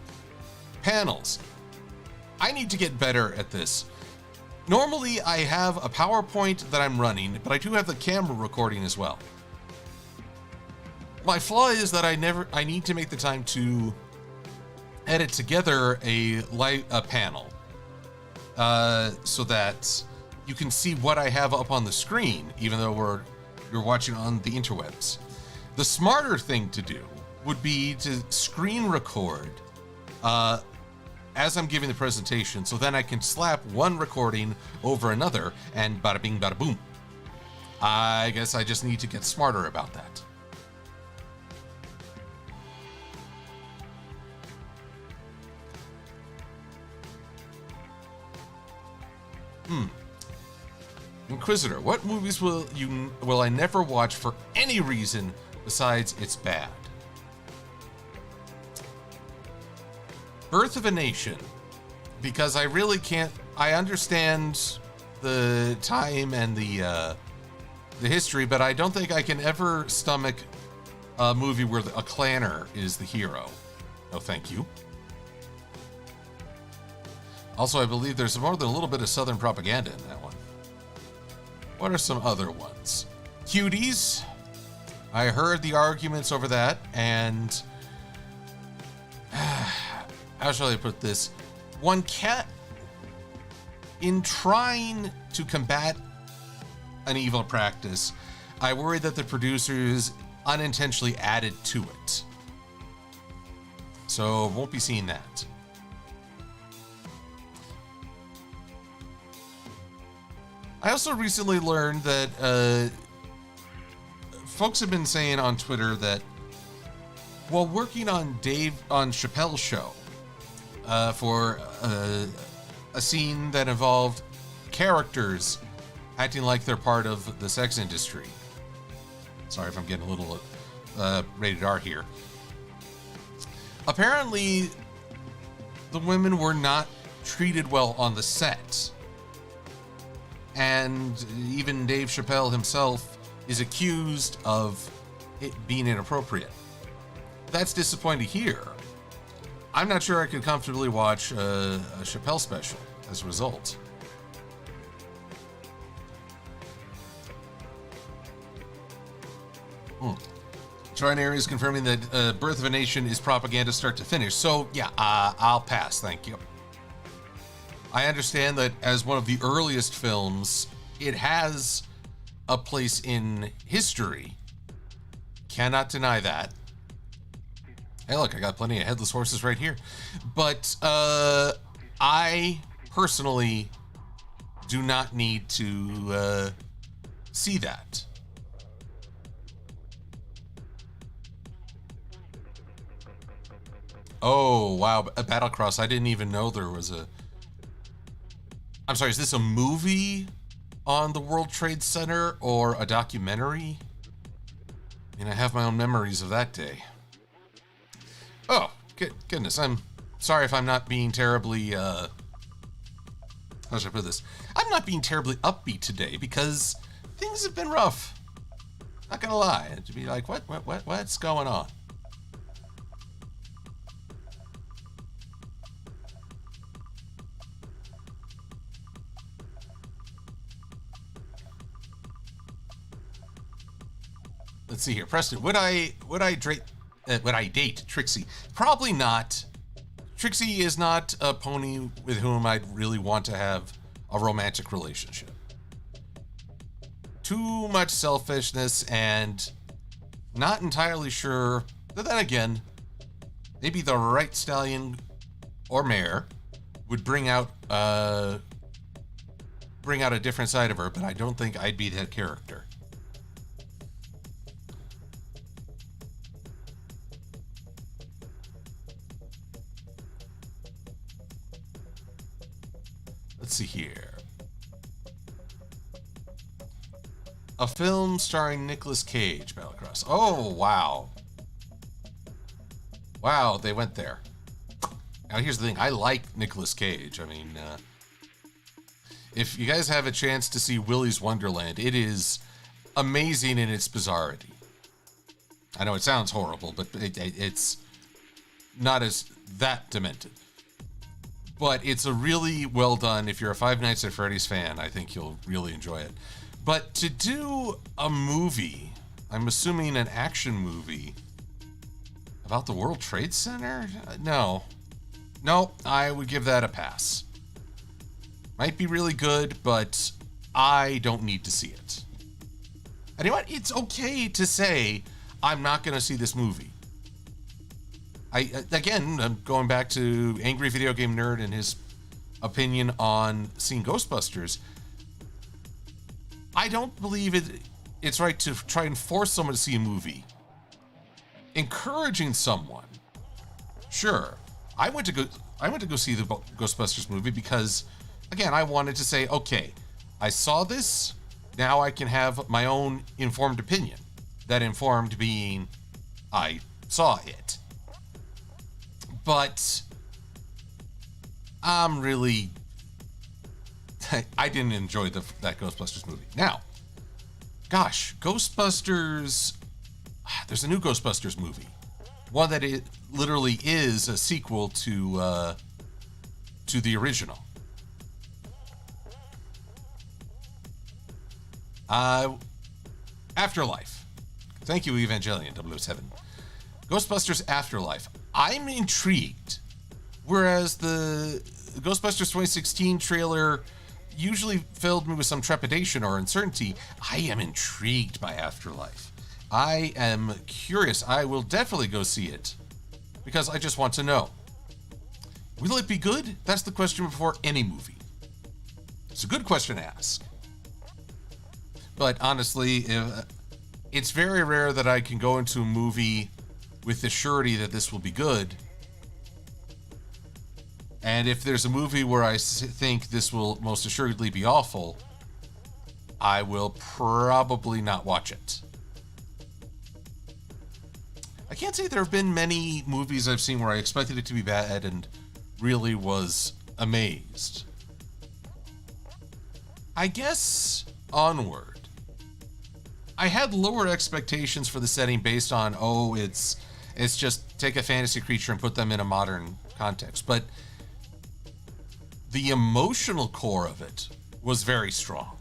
Panels. I need to get better at this. Normally, I have a PowerPoint that I'm running, but I do have the camera recording as well. My flaw is that I need to make the time to edit together a panel, so that you can see what I have up on the screen, even though you're watching on the interwebs. The smarter thing to do would be to screen record as I'm giving the presentation, so then I can slap one recording over another and bada bing, bada boom. I guess I just need to get smarter about that. Inquisitor, what movies will I never watch for any reason besides it's bad? Birth of a Nation, because I really can't. I understand the time and the history, but I don't think I can ever stomach a movie where a clanner is the hero. No, thank you. Also, I believe there's more than a little bit of Southern propaganda in that one. What are some other ones? Cuties. I heard the arguments over that, and how shall I put this? One can't, in trying to combat an evil practice, I worry that the producers unintentionally added to it. So won't be seeing that. I also recently learned that folks have been saying on Twitter that while working on Chappelle's show for a scene that involved characters acting like they're part of the sex industry. Sorry if I'm getting a little rated R here. Apparently, the women were not treated well on the set. And even Dave Chappelle himself is accused of it being inappropriate. That's disappointing to hear. I'm not sure I could comfortably watch a Chappelle special as a result. Troy Nair is confirming that Birth of a Nation is propaganda start to finish. So, yeah, I'll pass, thank you. I understand that as one of the earliest films, it has a place in history. Cannot deny that. Hey, look, I got plenty of headless horses right here. But I personally do not need to see that. Oh, wow. Battlecross, I didn't even know there was a... I'm sorry, is this a movie on the World Trade Center or a documentary? I mean, I have my own memories of that day. Oh, goodness, I'm sorry if I'm not being terribly, how should I put this? I'm not being terribly upbeat today because things have been rough. Not gonna lie. To be like, what's going on? Let's see here, Preston. Would I date Trixie? Probably not. Trixie is not a pony with whom I'd really want to have a romantic relationship. Too much selfishness, and not entirely sure. But then again, maybe the right stallion or mare would bring out a different side of her. But I don't think I'd be that character. Let's see here. A film starring Nicolas Cage, Battlecross. Oh, wow. Wow, they went there. Now, here's the thing. I like Nicolas Cage. I mean, if you guys have a chance to see Willy's Wonderland, it is amazing in its bizarrety. I know it sounds horrible, but it's not as that demented. But it's a really well done. If you're a Five Nights at Freddy's fan, I think you'll really enjoy it. But to do a movie, I'm assuming an action movie, about the World Trade Center? No, I would give that a pass. Might be really good, but I don't need to see it. And you know what? It's okay to say, I'm not going to see this movie. I'm going back to Angry Video Game Nerd and his opinion on seeing Ghostbusters. I don't believe it's right to try and force someone to see a movie. Encouraging someone, sure. I went to go see the Ghostbusters movie because, again, I wanted to say, okay, I saw this. Now I can have my own informed opinion. That informed being, I saw it. But I'm really, I didn't enjoy that Ghostbusters movie. Now, gosh, Ghostbusters, there's a new Ghostbusters movie. One that it literally is a sequel to the original. Afterlife. Thank you, Evangelion 007. Ghostbusters Afterlife. I'm intrigued. Whereas the Ghostbusters 2016 trailer usually filled me with some trepidation or uncertainty, I am intrigued by Afterlife. I am curious. I will definitely go see it because I just want to know. Will it be good? That's the question before any movie. It's a good question to ask. But honestly, it's very rare that I can go into a movie with the surety that this will be good. And if there's a movie where I think this will most assuredly be awful, I will probably not watch it. I can't say there have been many movies I've seen where I expected it to be bad and really was amazed. I guess Onward. I had lower expectations for the setting based on, it's just take a fantasy creature and put them in a modern context. But the emotional core of it was very strong.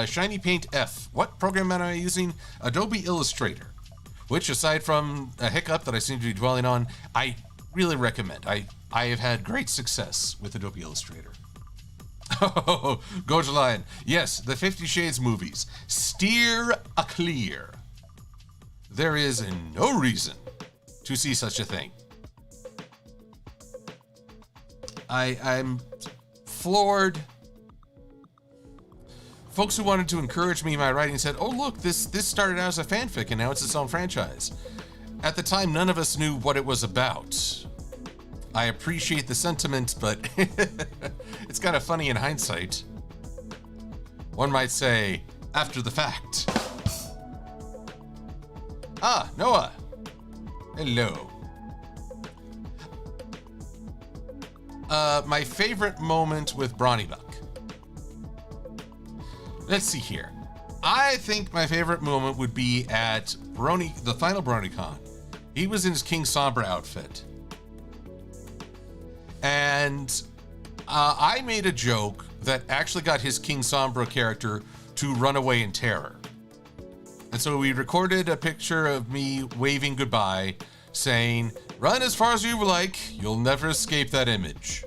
Shiny Paint F. What program am I using? Adobe Illustrator, which, aside from a hiccup that I seem to be dwelling on, I really recommend. I have had great success with Adobe Illustrator. Oh, Gojo Lion. Yes, the 50 Shades movies. Steer a clear. There is no reason to see such a thing. I'm floored. Folks who wanted to encourage me in my writing said, oh, look, this started out as a fanfic and now it's its own franchise. At the time, none of us knew what it was about. I appreciate the sentiment, but it's kind of funny in hindsight. One might say, after the fact. Ah, Noah. Hello. My favorite moment with Brawny Buck. Let's see here. I think my favorite moment would be at the final BronyCon. He was in his King Sombra outfit. And I made a joke that actually got his King Sombra character to run away in terror. And so we recorded a picture of me waving goodbye, saying, run as far as you like, you'll never escape that image.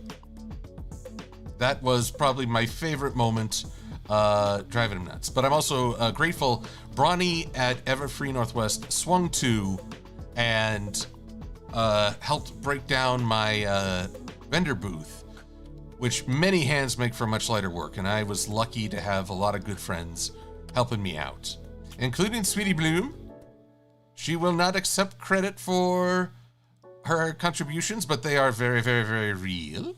That was probably my favorite moment, driving him nuts. But I'm also grateful Brawny at Everfree Northwest swung to and helped break down my vendor booth, which many hands make for much lighter work, and I was lucky to have a lot of good friends helping me out, including Sweetie Bloom. She will not accept credit for her contributions, but they are very, very, very real.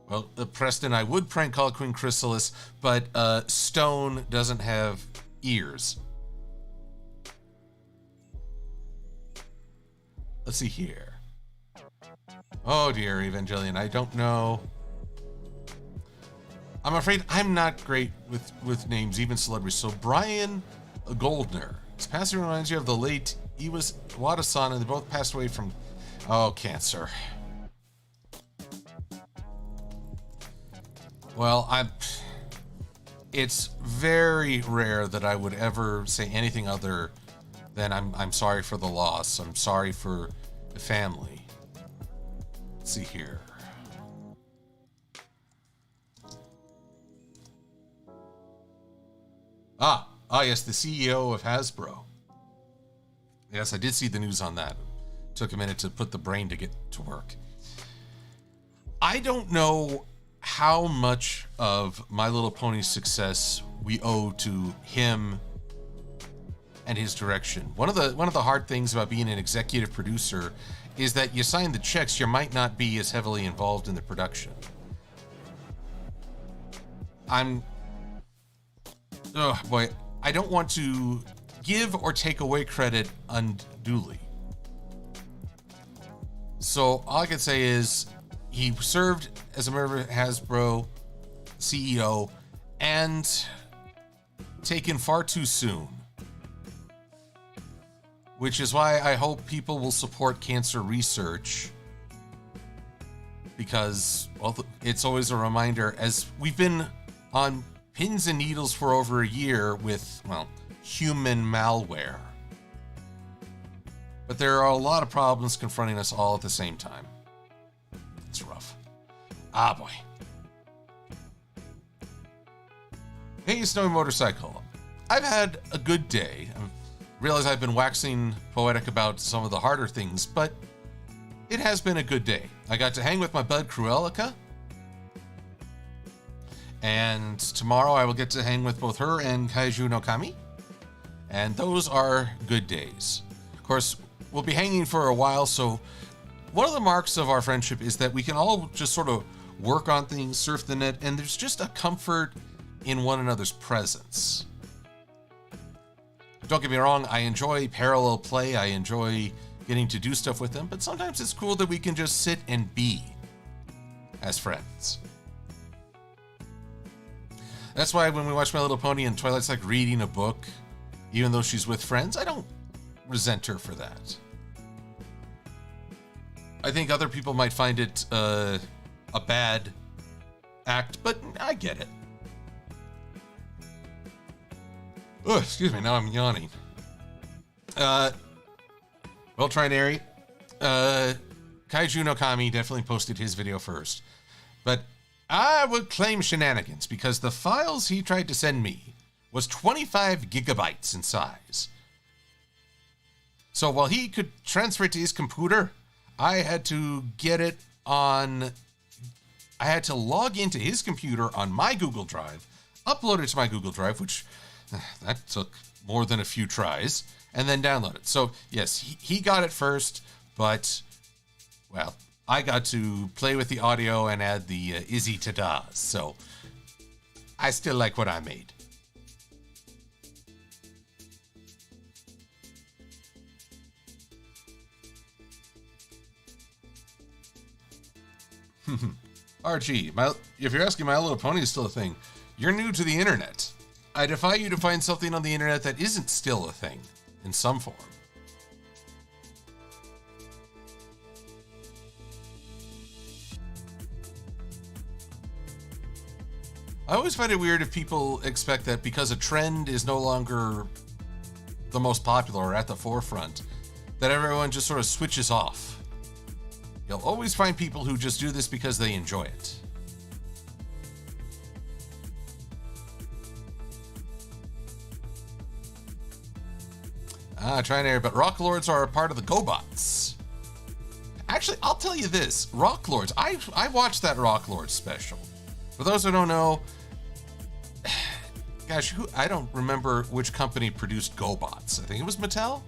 Well, Preston, I would prank call Queen Chrysalis, but Stone doesn't have ears. Let's see here. Oh dear, Evangelion, I don't know. I'm afraid I'm not great with names, even celebrities. So Brian Goldner. His passing reminds you of the late Iwata-san, and they both passed away from, cancer. Well, it's very rare that I would ever say anything other than I'm sorry for the loss. I'm sorry for the family. Let's see here. Yes, the CEO of Hasbro. Yes, I did see the news on that. Took a minute to put the brain to get to work. I don't know how much of My Little Pony's success we owe to him and his direction. One of the hard things about being an executive producer is that you sign the checks, you might not be as heavily involved in the production. I don't want to give or take away credit unduly. So all I can say is he served as a member of Hasbro, CEO, and taken far too soon. Which is why I hope people will support cancer research, because, well, it's always a reminder, as we've been on pins and needles for over a year with, well, human malware. But there are a lot of problems confronting us all at the same time. It's rough. Boy. Hey, Snowy Motorcycle. I've had a good day. I realize I've been waxing poetic about some of the harder things, but it has been a good day. I got to hang with my bud Cruelica, and tomorrow I will get to hang with both her and Kaiju no Kami, and those are good days. Of course, we'll be hanging for a while, so one of the marks of our friendship is that we can all just sort of work on things, surf the net, and there's just a comfort in one another's presence. Don't get me wrong, I enjoy parallel play, I enjoy getting to do stuff with them, but sometimes it's cool that we can just sit and be as friends. That's why when we watch My Little Pony and Twilight's like reading a book, even though she's with friends, I don't resent her for that. I think other people might find it a bad act, but I get it. Oh, excuse me, now I'm yawning. Well, Trinary, Kaiju no Kami definitely posted his video first, but I would claim shenanigans because the files he tried to send me was 25 gigabytes in size. So while he could transfer it to his computer, I had to log into his computer on my Google Drive, upload it to my Google Drive, which that took more than a few tries, and then download it. So yes, he got it first, but, well, I got to play with the audio and add the Izzy Tadas, so I still like what I made. RG, if you're asking My Little Pony is still a thing, you're new to the internet. I defy you to find something on the internet that isn't still a thing, in some form. I always find it weird if people expect that because a trend is no longer the most popular or at the forefront, that everyone just sort of switches off. You'll always find people who just do this because they enjoy it. Trying to, but Rock Lords are a part of the GoBots. Actually, I'll tell you this, Rock Lords, I watched that Rock Lords special. For those who don't know, gosh, I don't remember which company produced GoBots. I think it was Mattel.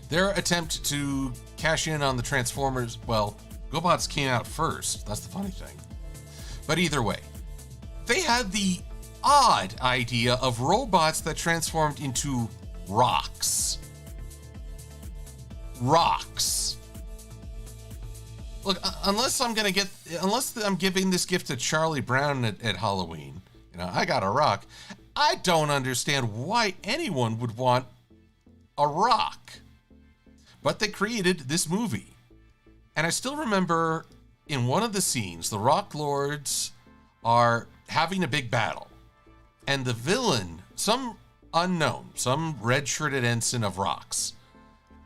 Their attempt to cash in on the Transformers, well, GoBots came out first. That's the funny thing. But either way, they had the odd idea of robots that transformed into rocks. rocks. Look, unless I'm giving this gift to Charlie Brown at Halloween, I got a rock. I don't understand why anyone would want a rock. But they created this movie. And I still remember in one of the scenes, the Rock Lords are having a big battle. And the villain, some unknown, some red-shirted ensign of rocks,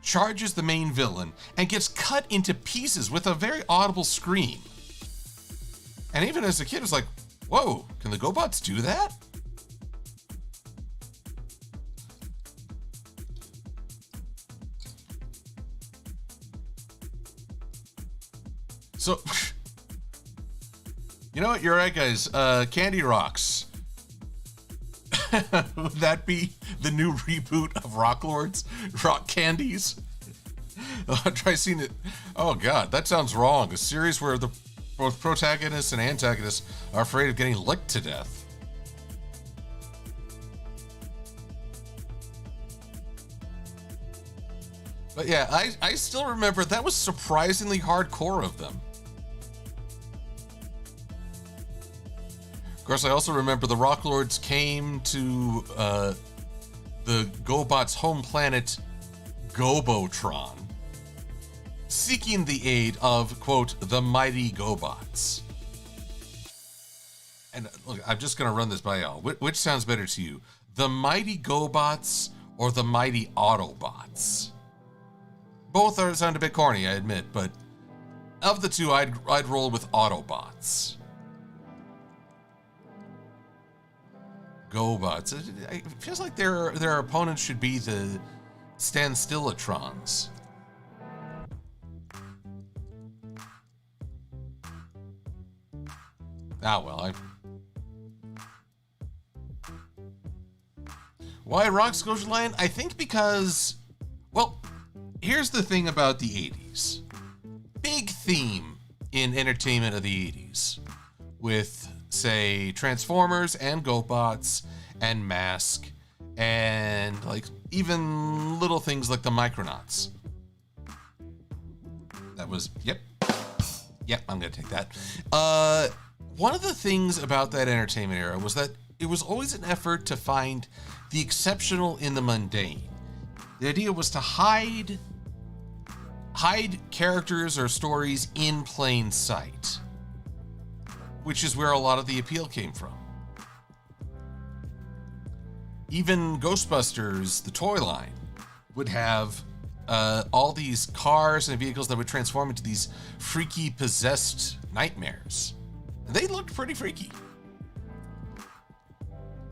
charges the main villain and gets cut into pieces with a very audible scream. And even as a kid, I was like, whoa, can the GoBots do that? So, you know what? You're right, guys. Candy Rocks. Would that be the new reboot of Rock Lords? Rock Candies? Try seeing it. Oh, God, that sounds wrong. A series where both protagonists and antagonists are afraid of getting licked to death. But yeah, I still remember that was surprisingly hardcore of them. Of course, I also remember the Rock Lords came to the GoBots' home planet, Gobotron, seeking the aid of, quote, the mighty GoBots. And look, I'm just going to run this by y'all. Which sounds better to you? The mighty GoBots or the mighty Autobots? Both sound a bit corny, I admit, but of the two, I'd roll with Autobots. GoBots. It feels like their opponents should be the Stand-Stillatrons. Ah, well, Why Rock Scotia Lion? I think because, well, here's the thing about the 80s. Big theme in entertainment of the 80s with, say, Transformers and GoBots and Mask and, like, even little things like the Micronauts. That was, yep, I'm gonna take that. One of the things about that entertainment era was that it was always an effort to find the exceptional in the mundane. The idea was to hide characters or stories in plain sight, which is where a lot of the appeal came from. Even Ghostbusters, the toy line, would have all these cars and vehicles that would transform into these freaky, possessed nightmares. And they looked pretty freaky.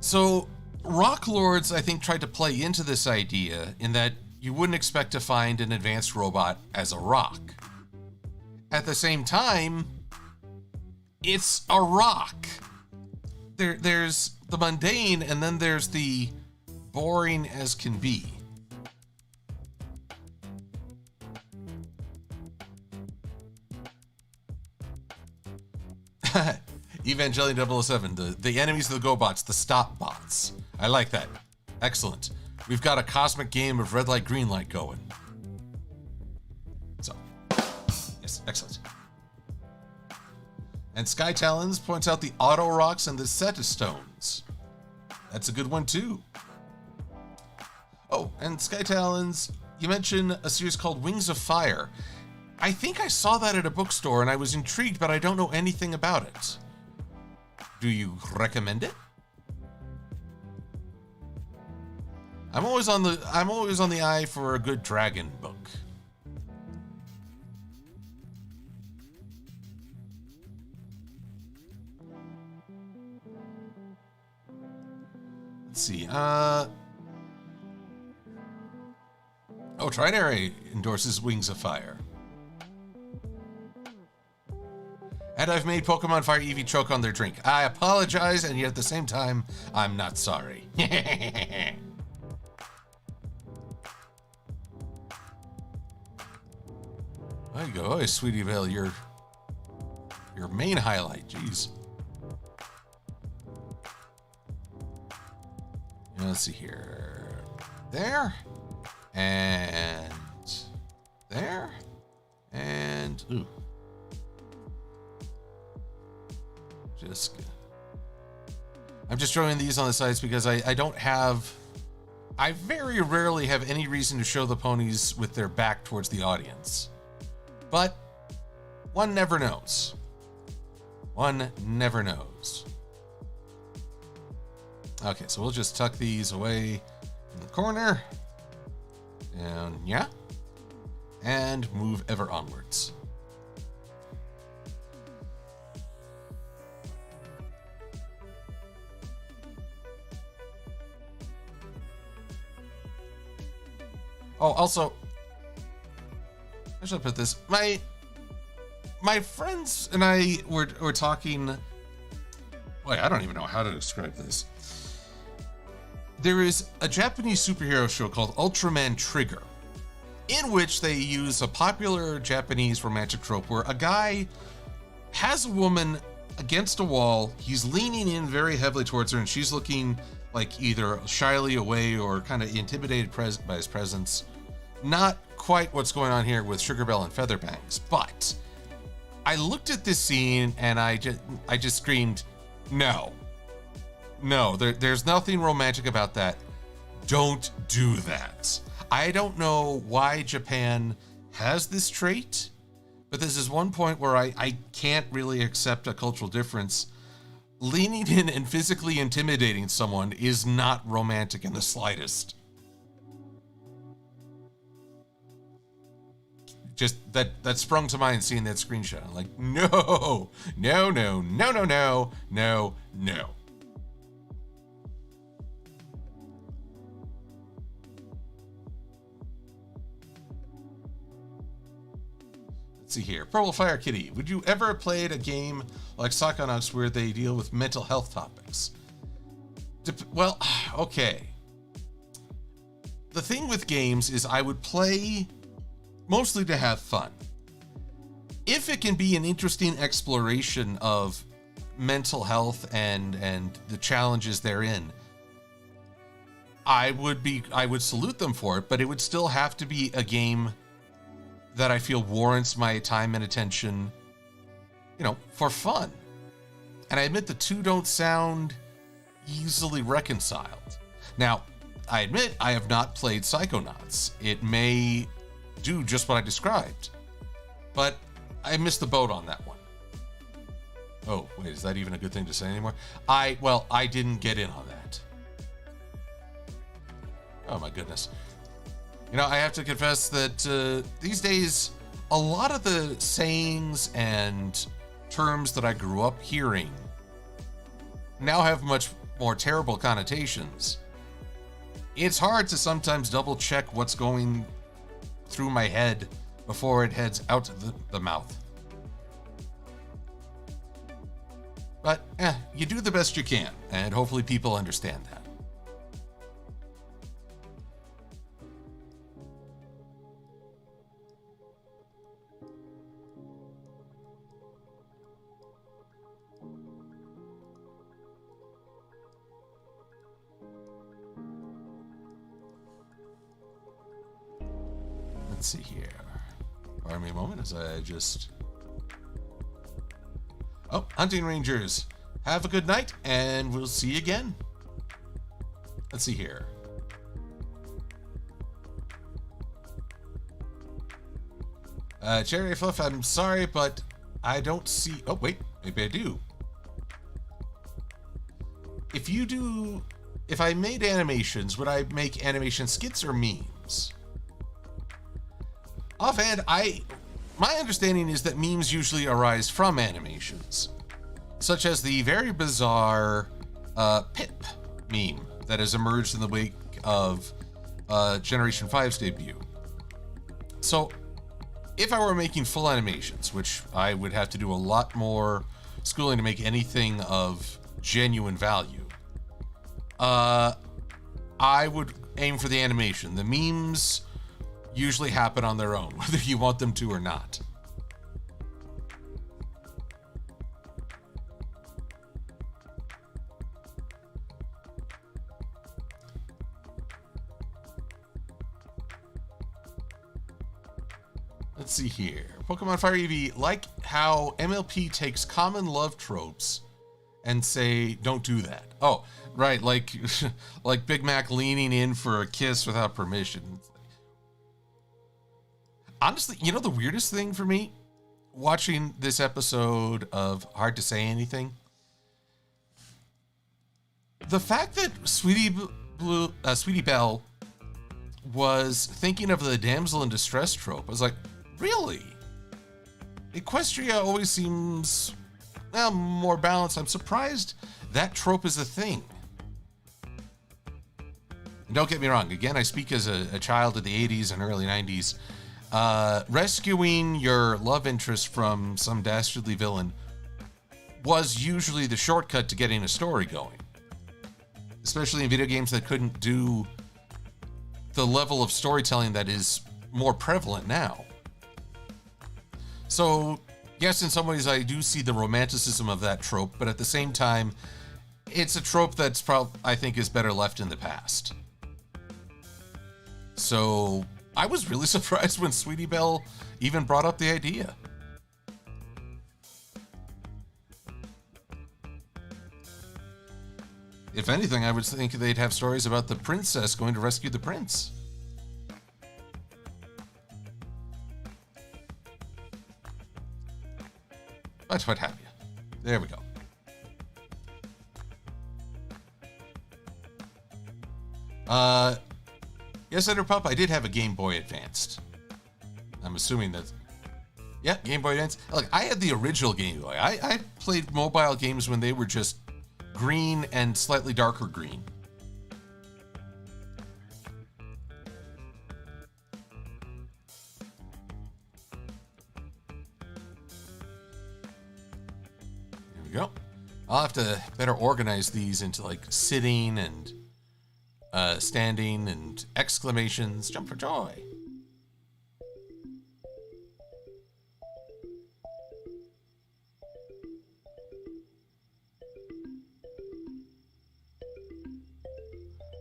So Rock Lords, I think, tried to play into this idea in that you wouldn't expect to find an advanced robot as a rock. At the same time, it's a rock. There's the mundane, and then there's the boring as can be. Evangelion 007, the enemies of the GoBots, the stop bots. I like that. Excellent. We've got a cosmic game of red light, green light going. So, yes, excellent. And Sky Talons points out the Auto Rocks and the Cetastones. That's a good one too. Oh, and Sky Talons, you mentioned a series called Wings of Fire. I think I saw that at a bookstore and I was intrigued, but I don't know anything about it. Do you recommend it? I'm always on the eye for a good dragon book. Let's see. Oh, Trinary endorses Wings of Fire. And I've made Pokemon Fire Eevee choke on their drink. I apologize, and yet at the same time, I'm not sorry. There you go. Hey, Sweetie Vale, your main highlight. Jeez. Let's see here. There. And there. And, ooh. I'm just showing these on the sides because I don't have, I very rarely have any reason to show the ponies with their back towards the audience. But one never knows. One never knows. Okay, so we'll just tuck these away in the corner. And yeah. And move ever onwards. Oh, also, I should put this. My friends and I were talking. Wait, I don't even know how to describe this. There is a Japanese superhero show called Ultraman Trigger, in which they use a popular Japanese romantic trope where a guy has a woman against a wall. He's leaning in very heavily towards her, and she's looking like either shyly away or kind of intimidated by his presence. Not quite what's going on here with Sugar Belle and Featherbangs, but I looked at this scene and I just screamed, no, there's nothing romantic about that. Don't do that. I don't know why Japan has this trait, but this is one point where I can't really accept a cultural difference. Leaning in and physically intimidating someone is not romantic in the slightest. Just that sprung to mind seeing that screenshot. I'm like, no. Let's see here. Purple Fire Kitty, would you ever have played a game like Psychonauts where they deal with mental health topics? Well, okay. The thing with games is I would play mostly to have fun. If it can be an interesting exploration of mental health and the challenges therein, I would salute them for it, but it would still have to be a game that I feel warrants my time and attention, for fun. And I admit the two don't sound easily reconciled. Now, I admit I have not played Psychonauts. It may do just what I described, but I missed the boat on that one. Oh, wait, is that even a good thing to say anymore? I didn't get in on that. Oh my goodness. I have to confess that these days, a lot of the sayings and terms that I grew up hearing now have much more terrible connotations. It's hard to sometimes double check what's going through my head before it heads out the mouth. But you do the best you can, and hopefully people understand that. Let's see here. Pardon me a moment as I just... Oh, Hunting Rangers. Have a good night, and we'll see you again. Let's see here. Cherry Fluff, I'm sorry, but I don't see... Oh, wait. Maybe I do. If I made animations, would I make animation skits or memes? Offhand, my understanding is that memes usually arise from animations, such as the very bizarre Pip meme that has emerged in the wake of Generation 5's debut. So, if I were making full animations, which I would have to do a lot more schooling to make anything of genuine value, I would aim for the animation. The memes usually happen on their own, whether you want them to or not. Let's see here. Pokemon Fire EV, like how MLP takes common love tropes and say, don't do that. Oh, right, like like Big Mac leaning in for a kiss without permission. Honestly, you know the weirdest thing for me? Watching this episode of Hard to Say Anything? The fact that Sweetie Belle was thinking of the damsel in distress trope. I was like, really? Equestria always seems, well, more balanced. I'm surprised that trope is a thing. And don't get me wrong. Again, I speak as a child of the 80s and early 90s. Rescuing your love interest from some dastardly villain was usually the shortcut to getting a story going. Especially in video games that couldn't do the level of storytelling that is more prevalent now. So, yes, in some ways I do see the romanticism of that trope, but at the same time, it's a trope that's I think is better left in the past. So, I was really surprised when Sweetie Belle even brought up the idea. If anything, I would think they'd have stories about the princess going to rescue the prince. But what have you? There we go. Yes, Enderpup, I did have a Game Boy Advanced. I'm assuming that... Yeah, Game Boy Advance. Look, I had the original Game Boy. I played mobile games when they were just green and slightly darker green. There we go. I'll have to better organize these into like sitting and standing and exclamations. Jump for joy.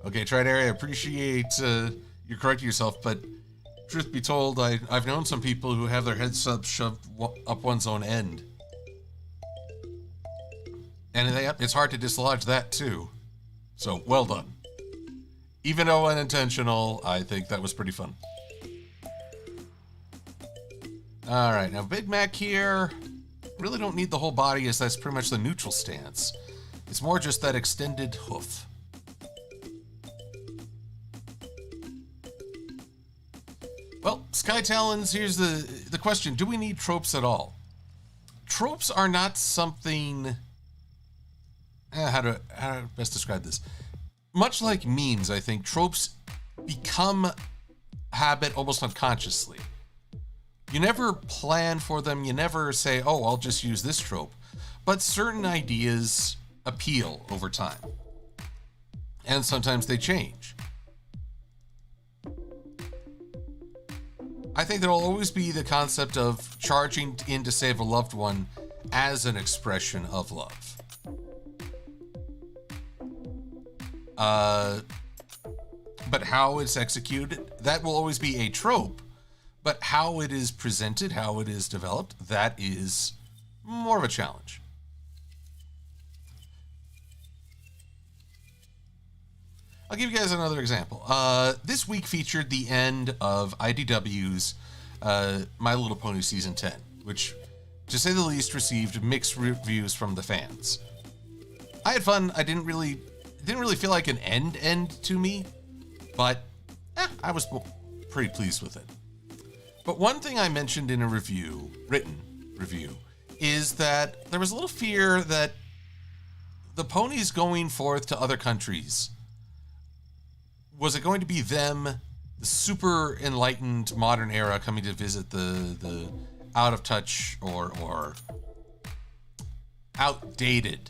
Okay, Tridary, I appreciate you correcting yourself, but truth be told, I've known some people who have their heads shoved up one's own end. And it's hard to dislodge that, too. So, well done. Even though unintentional, I think that was pretty fun. Alright, now Big Mac here. Really don't need the whole body, as that's pretty much the neutral stance. It's more just that extended hoof. Well, Sky Talons, here's the question. Do we need tropes at all? Tropes are not something... how to best describe this? Much like memes, I think, tropes become habit almost unconsciously. You never plan for them. You never say, oh, I'll just use this trope. But certain ideas appeal over time. And sometimes they change. I think there'll always be the concept of charging in to save a loved one as an expression of love. But how it's executed, that will always be a trope. But how it is presented, how it is developed, that is more of a challenge. I'll give you guys another example. This week featured the end of IDW's My Little Pony Season 10, which, to say the least, received mixed reviews from the fans. I had fun. I didn't really feel like an end to me, but I was pretty pleased with it. But one thing I mentioned in a written review, is that there was a little fear that the ponies going forth to other countries, was it going to be them, the super enlightened modern era, coming to visit the out of touch or outdated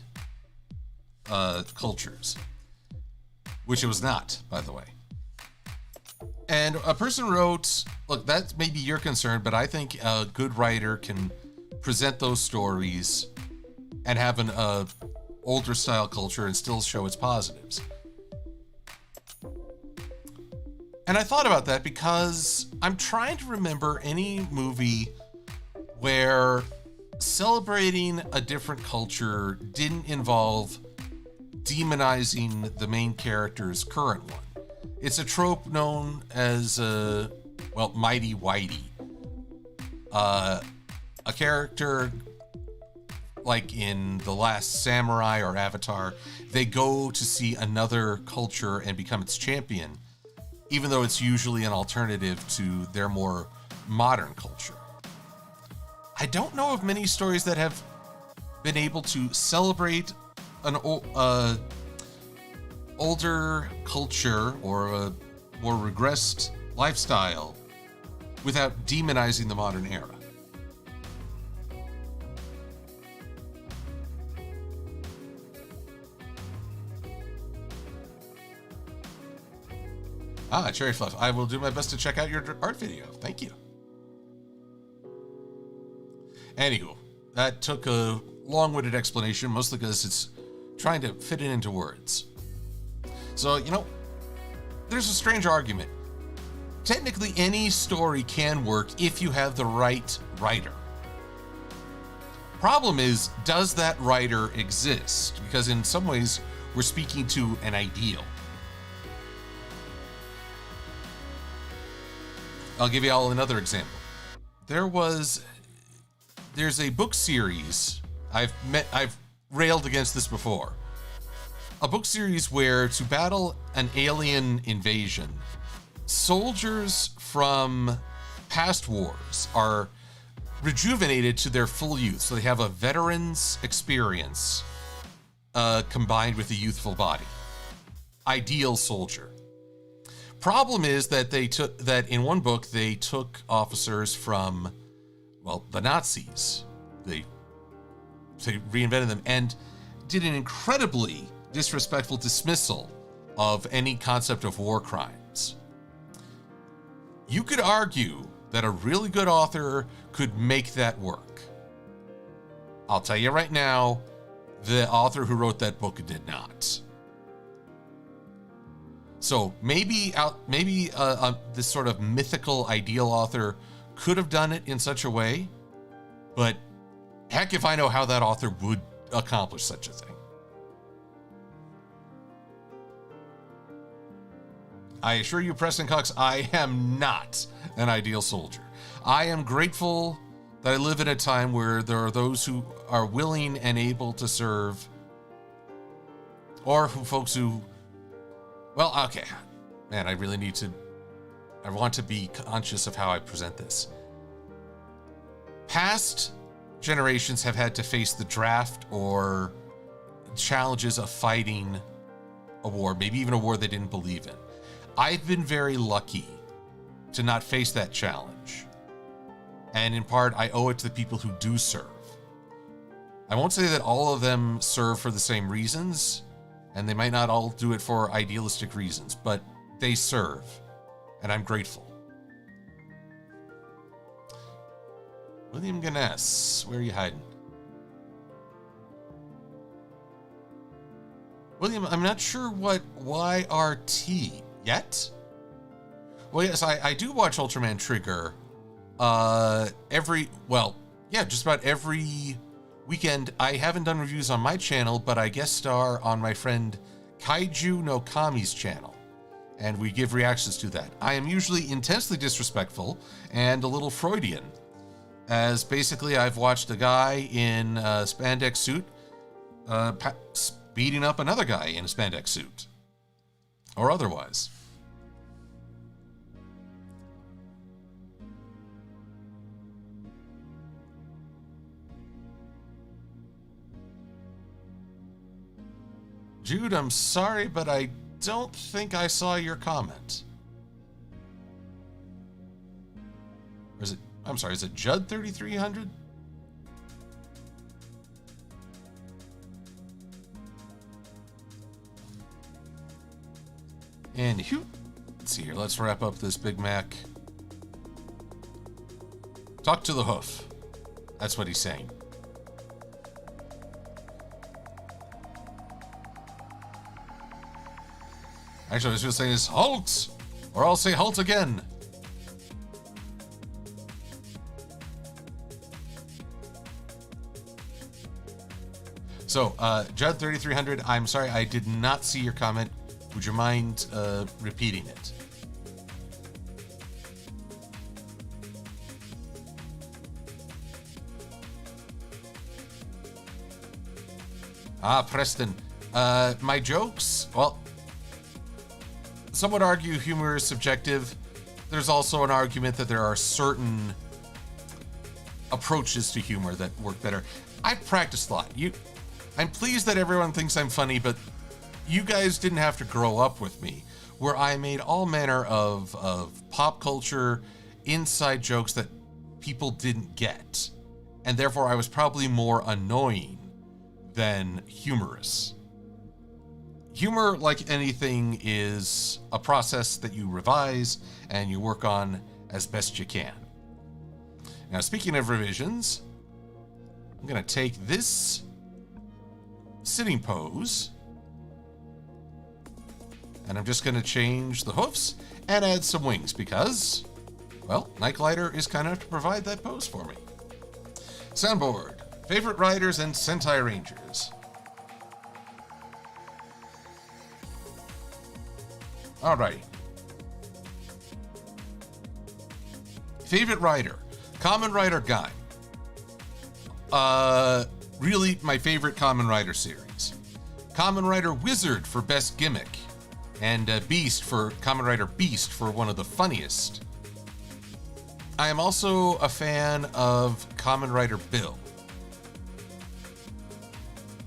cultures? Which it was not, by the way. And a person wrote, look, that may be your concern, but I think a good writer can present those stories and have an older style culture and still show its positives. And I thought about that because I'm trying to remember any movie where celebrating a different culture didn't involve demonizing the main character's current one. It's a trope known as, Mighty Whitey. A character like in The Last Samurai or Avatar, they go to see another culture and become its champion, even though it's usually an alternative to their more modern culture. I don't know of many stories that have been able to celebrate an older culture or a more regressed lifestyle without demonizing the modern era. Cherry Fluff. I will do my best to check out your art video. Thank you. Anywho, that took a long-winded explanation, mostly because it's trying to fit it into words. So, there's a strange argument. Technically, any story can work if you have the right writer. Problem is, does that writer exist? Because in some ways, we're speaking to an ideal. I'll give you all another example. There's a book series, I've railed against this before. A book series where to battle an alien invasion, soldiers from past wars are rejuvenated to their full youth. So they have a veteran's experience combined with a youthful body. Ideal soldier. Problem is that in one book they took officers from, the Nazis. They reinvented them and did an incredibly disrespectful dismissal of any concept of war crimes. You could argue that a really good author could make that work. I'll tell you right now, the author who wrote that book did not. So maybe this sort of mythical ideal author could have done it in such a way, but heck if I know how that author would accomplish such a thing. I assure you, Preston Cox, I am not an ideal soldier. I am grateful that I live in a time where there are those who are willing and able to serve, or folks who, okay, man, I want to be conscious of how I present this. Past generations have had to face the draft or challenges of fighting a war, maybe even a war they didn't believe in. I've been very lucky to not face that challenge. And in part, I owe it to the people who do serve. I won't say that all of them serve for the same reasons, and they might not all do it for idealistic reasons, but they serve, and I'm grateful. William Ganes, where are you hiding? William, I'm not sure what YRT yet. Well, yes, I do watch Ultraman Trigger just about every weekend. I haven't done reviews on my channel, but I guest star on my friend Kaiju no Kami's channel, and we give reactions to that. I am usually intensely disrespectful and a little Freudian, as basically I've watched a guy in a spandex suit beating up another guy in a spandex suit, or otherwise. Jude, I'm sorry, but I don't think I saw your comment. Or is it Judd 3300? And let's see here. Let's wrap up this Big Mac. Talk to the hoof. That's what he's saying. Actually, I was just saying is halt, or I'll say halt again. So, Judd 3300, I'm sorry, I did not see your comment. Would you mind repeating it? Preston. My jokes, well, some would argue humor is subjective. There's also an argument that there are certain approaches to humor that work better. I've practiced a lot. I'm pleased that everyone thinks I'm funny, but you guys didn't have to grow up with me, where I made all manner of pop culture inside jokes that people didn't get. And therefore I was probably more annoying than humorous. Humor, like anything, is a process that you revise and you work on as best you can. Now, speaking of revisions, I'm going to take this sitting pose and I'm just going to change the hoofs and add some wings because, well, Nightglider is kind enough to provide that pose for me. Soundboard, favorite riders and Sentai Rangers. Alrighty. Favorite rider, Kamen Rider Guy. Really my favorite Kamen Rider series. Kamen Rider Wizard for best gimmick, and Beast for Kamen Rider Beast for one of the funniest. I am also a fan of Kamen Rider Bill.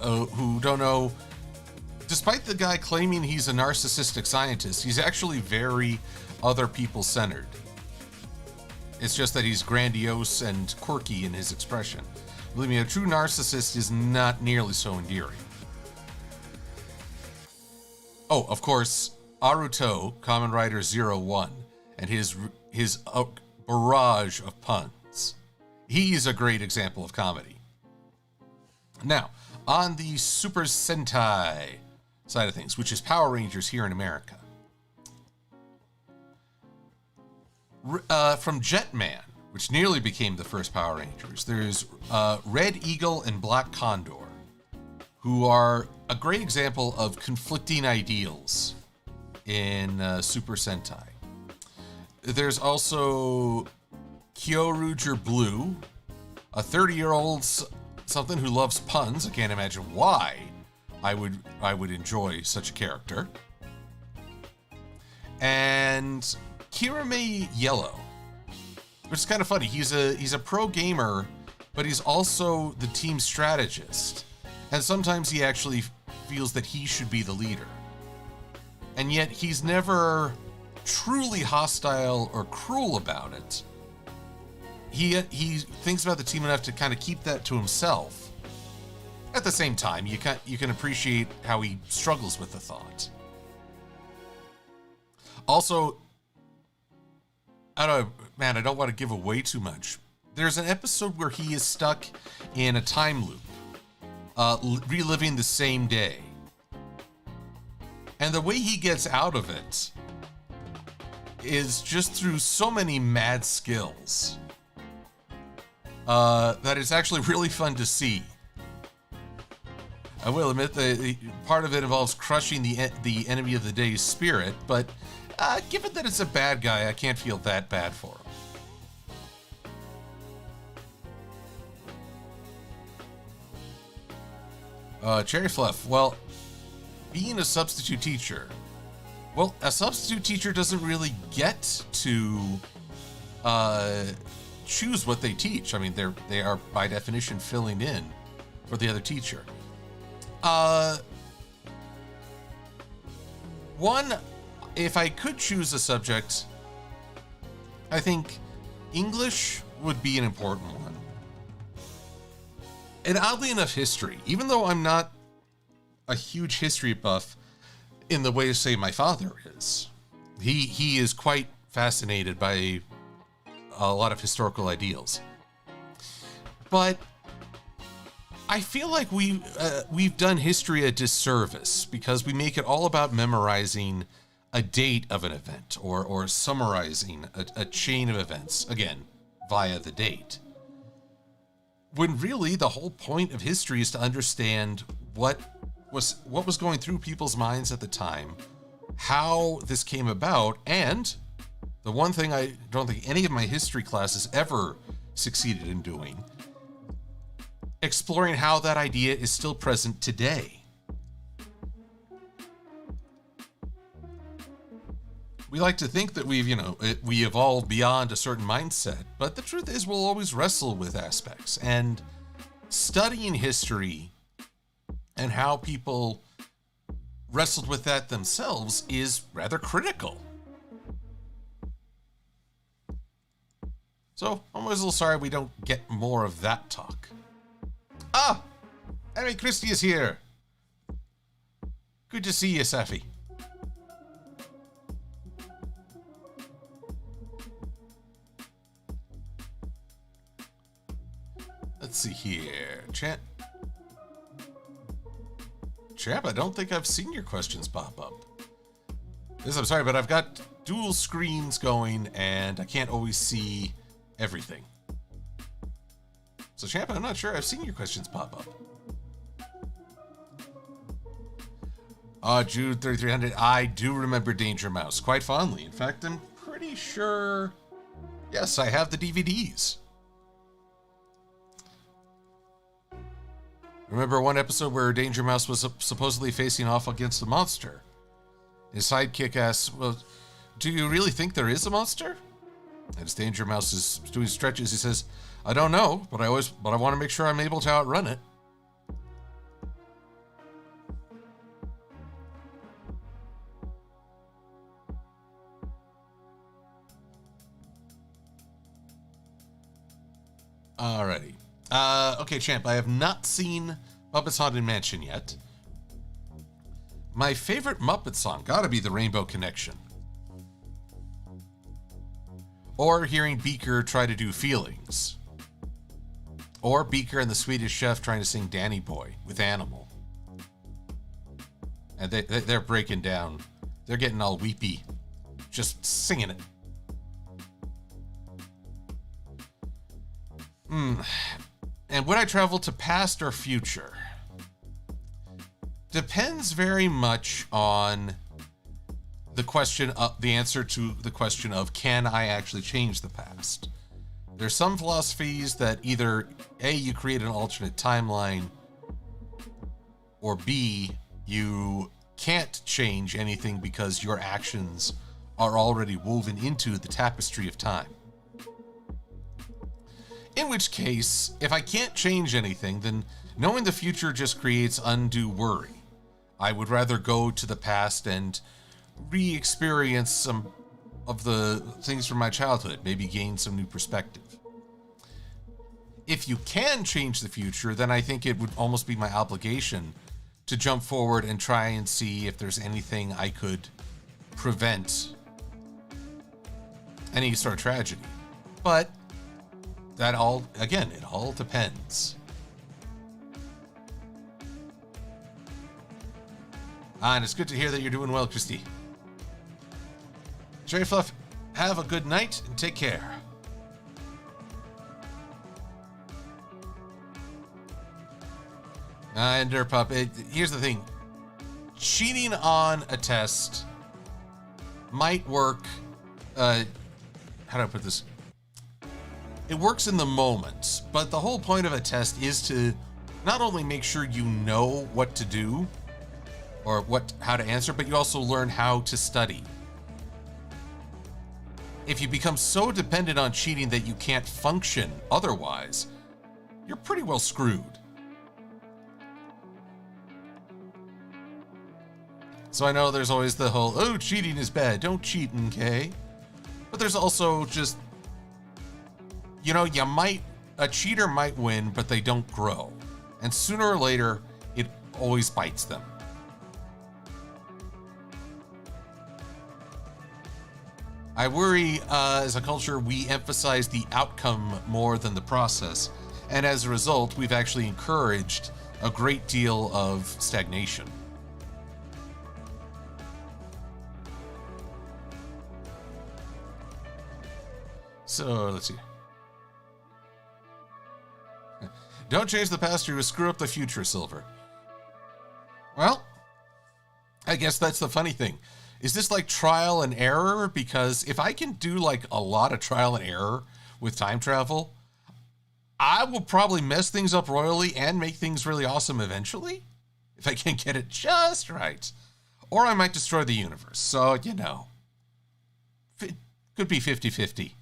Who don't know, despite the guy claiming he's a narcissistic scientist, he's actually very other people centered. It's just that he's grandiose and quirky in his expression. Believe me, a true narcissist is not nearly so endearing. Oh, of course, Aruto, Kamen Rider 01, and his barrage of puns. He's a great example of comedy. Now, on the Super Sentai side of things, which is Power Rangers here in America. From Jetman, which nearly became the first Power Rangers, there's Red Eagle and Black Condor, who are a great example of conflicting ideals in Super Sentai. There's also Kyoruger Blue, a 30-year-old something who loves puns. I can't imagine why I would enjoy such a character. And Kirame Yellow, which is kind of funny. He's a pro gamer, but he's also the team strategist. And sometimes he actually feels that he should be the leader. And yet he's never truly hostile or cruel about it. He thinks about the team enough to kind of keep that to himself. At the same time, you can appreciate how he struggles with the thought. Also, I don't want to give away too much. There's an episode where he is stuck in a time loop, reliving the same day. And the way he gets out of it is just through so many mad skills that it's actually really fun to see. I will admit that part of it involves crushing the enemy of the day's spirit, but given that it's a bad guy, I can't feel that bad for him. Cherry Fluff, well, being a substitute teacher, well, a substitute teacher doesn't really get to choose what they teach. I mean, they are by definition filling in for the other teacher. If I could choose a subject, I think English would be an important one. And oddly enough, history. Even though I'm not a huge history buff in the way, say, my father is. He is quite fascinated by a lot of historical ideals. But I feel like we've done history a disservice because we make it all about memorizing a date of an event or summarizing a chain of events, again, via the date. When really the whole point of history is to understand what was going through people's minds at the time, how this came about, and the one thing I don't think any of my history classes ever succeeded in doing, exploring how that idea is still present today. We like to think that we evolved beyond a certain mindset, but the truth is we'll always wrestle with aspects, and studying history and how people wrestled with that themselves is rather critical. So I'm always a little sorry we don't get more of that talk. Ah! Anyway, Christy is here. Good to see you, Safi. Let's see here. Champ, I don't think I've seen your questions pop up. I'm sorry, but I've got dual screens going and I can't always see everything. So Champ, I'm not sure I've seen your questions pop up. Jude 3300, I do remember Danger Mouse quite fondly. In fact, I'm pretty sure, yes, I have the DVDs. Remember one episode where Danger Mouse was supposedly facing off against a monster? His sidekick asks, well, do you really think there is a monster? And as Danger Mouse is doing stretches, he says, I don't know, but I want to make sure I'm able to outrun it. Alrighty. Okay, Champ, I have not seen Muppets Haunted Mansion yet. My favorite Muppet song gotta be The Rainbow Connection. Or hearing Beaker try to do Feelings. Or Beaker and the Swedish Chef trying to sing Danny Boy with Animal. And they're breaking down. They're getting all weepy. Just singing it. And would I travel to past or future? Depends very much on the answer to the question of, can I actually change the past? There's some philosophies that either A, you create an alternate timeline, or B, you can't change anything because your actions are already woven into the tapestry of time. In which case, if I can't change anything, then knowing the future just creates undue worry. I would rather go to the past and re-experience some of the things from my childhood, maybe gain some new perspective. If you can change the future, then I think it would almost be my obligation to jump forward and try and see if there's anything I could prevent any sort of tragedy. But it all depends. And it's good to hear that you're doing well, Christy. Jerry Fluff, have a good night and take care. And Derpup, here's the thing. Cheating on a test might work. How do I put this? It works in the moment, but the whole point of a test is to not only make sure you know what to do or how to answer, but you also learn how to study. If you become so dependent on cheating that you can't function otherwise, you're pretty well screwed. So I know there's always the whole, oh, cheating is bad, don't cheat, okay? But there's also just, a cheater might win, but they don't grow. And sooner or later, it always bites them. I worry, as a culture, we emphasize the outcome more than the process. And as a result, we've actually encouraged a great deal of stagnation. So, let's see. Don't change the past or you screw up the future, Silver. Well, I guess that's the funny thing. Is this like trial and error? Because if I can do like a lot of trial and error with time travel, I will probably mess things up royally and make things really awesome eventually, if I can get it just right. Or I might destroy the universe. So, you know, it could be 50-50.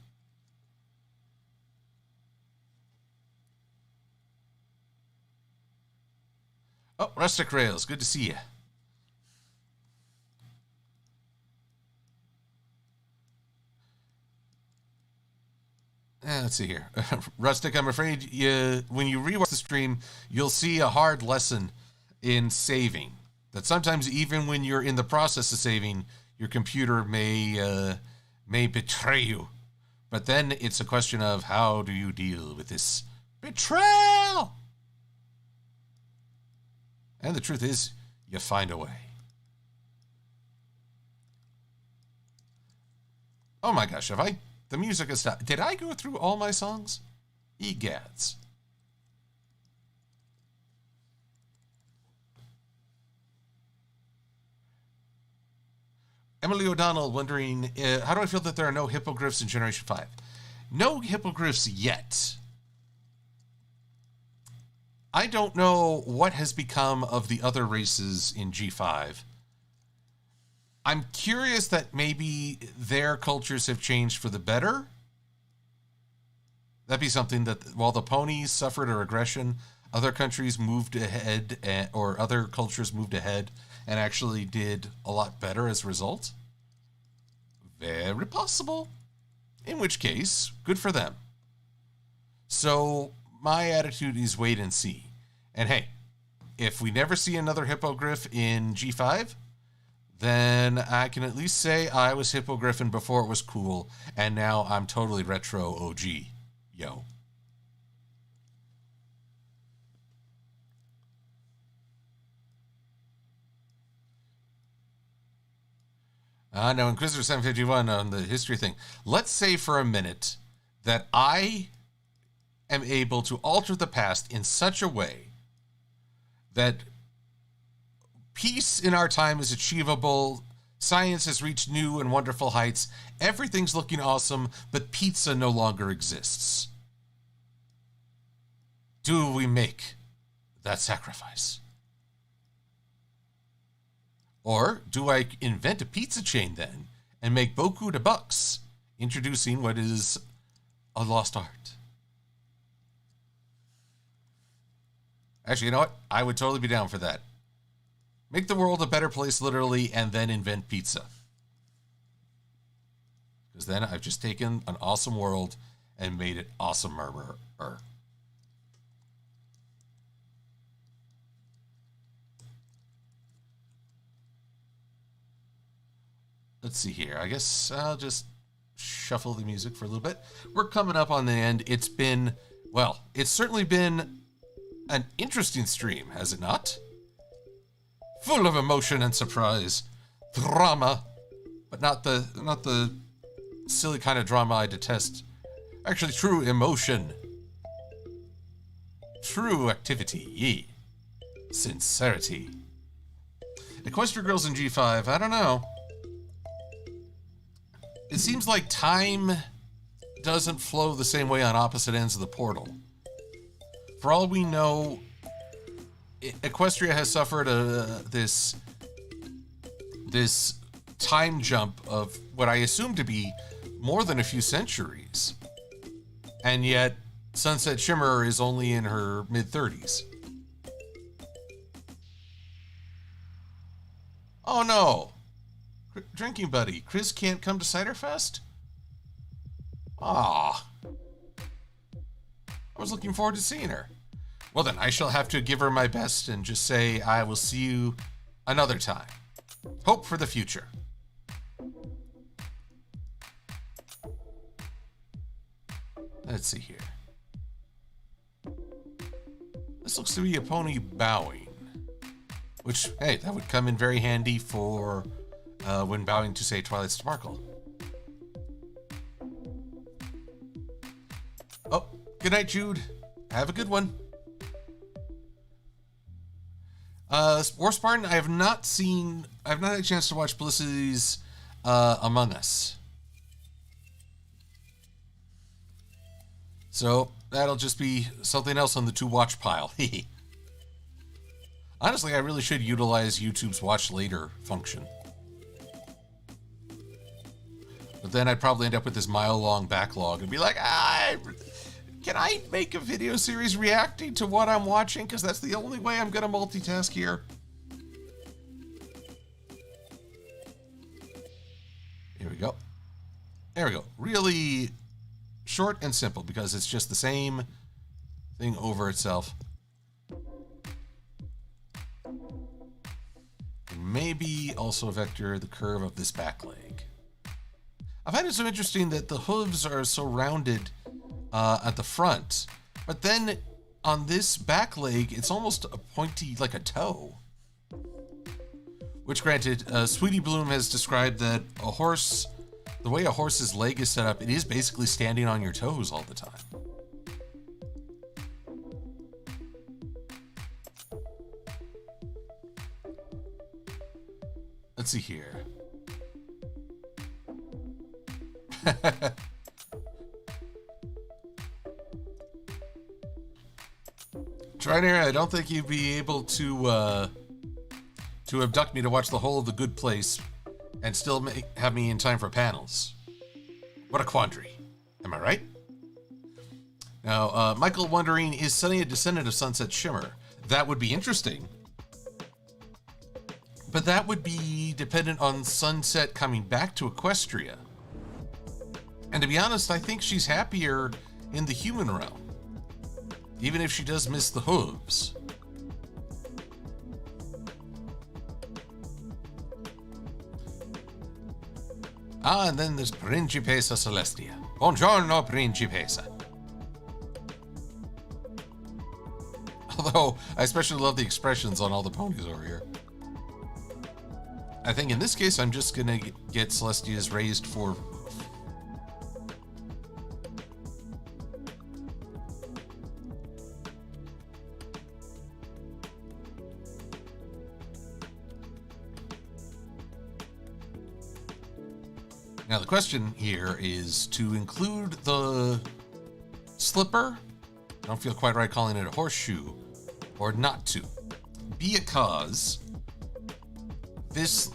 Oh, Rustic Rails, good to see you. Let's see here. Rustic, I'm afraid when you rewatch the stream, you'll see a hard lesson in saving. That sometimes even when you're in the process of saving, your computer may betray you. But then it's a question of how do you deal with this betrayal? And the truth is, you find a way. Oh my gosh, the music has stopped. Did I go through all my songs? Egads. Emily O'Donnell wondering, how do I feel that there are no hippogriffs in Generation 5? No hippogriffs yet. I don't know what has become of the other races in G5. I'm curious that maybe their cultures have changed for the better. That'd be something that while the ponies suffered a regression, other countries moved ahead, or other cultures moved ahead and actually did a lot better as a result. Very possible. In which case, good for them. So my attitude is wait and see. And hey, if we never see another hippogriff in G5, then I can at least say I was hippogriffing before it was cool, and now I'm totally retro OG. Yo. Now, Inquisitor 751 on the history thing. Let's say for a minute that I am able to alter the past in such a way that peace in our time is achievable, science has reached new and wonderful heights, everything's looking awesome, but pizza no longer exists. Do we make that sacrifice? Or do I invent a pizza chain then and make beaucoup de bucks, introducing what is a lost art? Actually, you know what? I would totally be down for that. Make the world a better place, literally, and then invent pizza. Because then I've just taken an awesome world and made it awesomer. Let's see here. I guess I'll just shuffle the music for a little bit. We're coming up on the end. It's certainly been an interesting stream, has it not? Full of emotion and surprise, drama, but not the silly kind of drama I detest. Actually, true emotion, true activity, sincerity. Equestria Girls in G5, I don't know. It seems like time doesn't flow the same way on opposite ends of the portal. For all we know, Equestria has suffered this time jump of what I assume to be more than a few centuries. And yet, Sunset Shimmer is only in her mid-30s. Oh no! Drinking buddy, Chris can't come to Ciderfest? Ah, I was looking forward to seeing her. Well then, I shall have to give her my best and just say I will see you another time. Hope for the future. Let's see here. This looks to be a pony bowing. Which, hey, that would come in very handy for when bowing to, say, Twilight Sparkle. Oh, good night, Jude. Have a good one. War Spartan, I have not had a chance to watch Felicity's Among Us. So that'll just be something else on the to-watch pile. Honestly, I really should utilize YouTube's watch later function. But then I'd probably end up with this mile-long backlog and be like, can I make a video series reacting to what I'm watching? Because that's the only way I'm going to multitask here. Here we go. There we go. Really short and simple because it's just the same thing over itself. And maybe also vector the curve of this back leg. I find it so interesting that the hooves are so rounded at the front, but then on this back leg, it's almost a pointy, like a toe. Which, granted, Sweetie Bloom has described that the way a horse's leg is set up, it is basically standing on your toes all the time. Let's see here. Triner, I don't think you'd be able to abduct me to watch the whole of The Good Place and still have me in time for panels. What a quandary. Am I right? Now, Michael wondering, is Sunny a descendant of Sunset Shimmer? That would be interesting. But that would be dependent on Sunset coming back to Equestria. And to be honest, I think she's happier in the human realm. Even if she does miss the hooves. Ah, and then there's Principessa Celestia. Buongiorno, Principessa. Although, I especially love the expressions on all the ponies over here. I think in this case, I'm just gonna get Celestia's raised for... Now, the question here is to include the slipper. I don't feel quite right calling it a horseshoe, or not to. Because this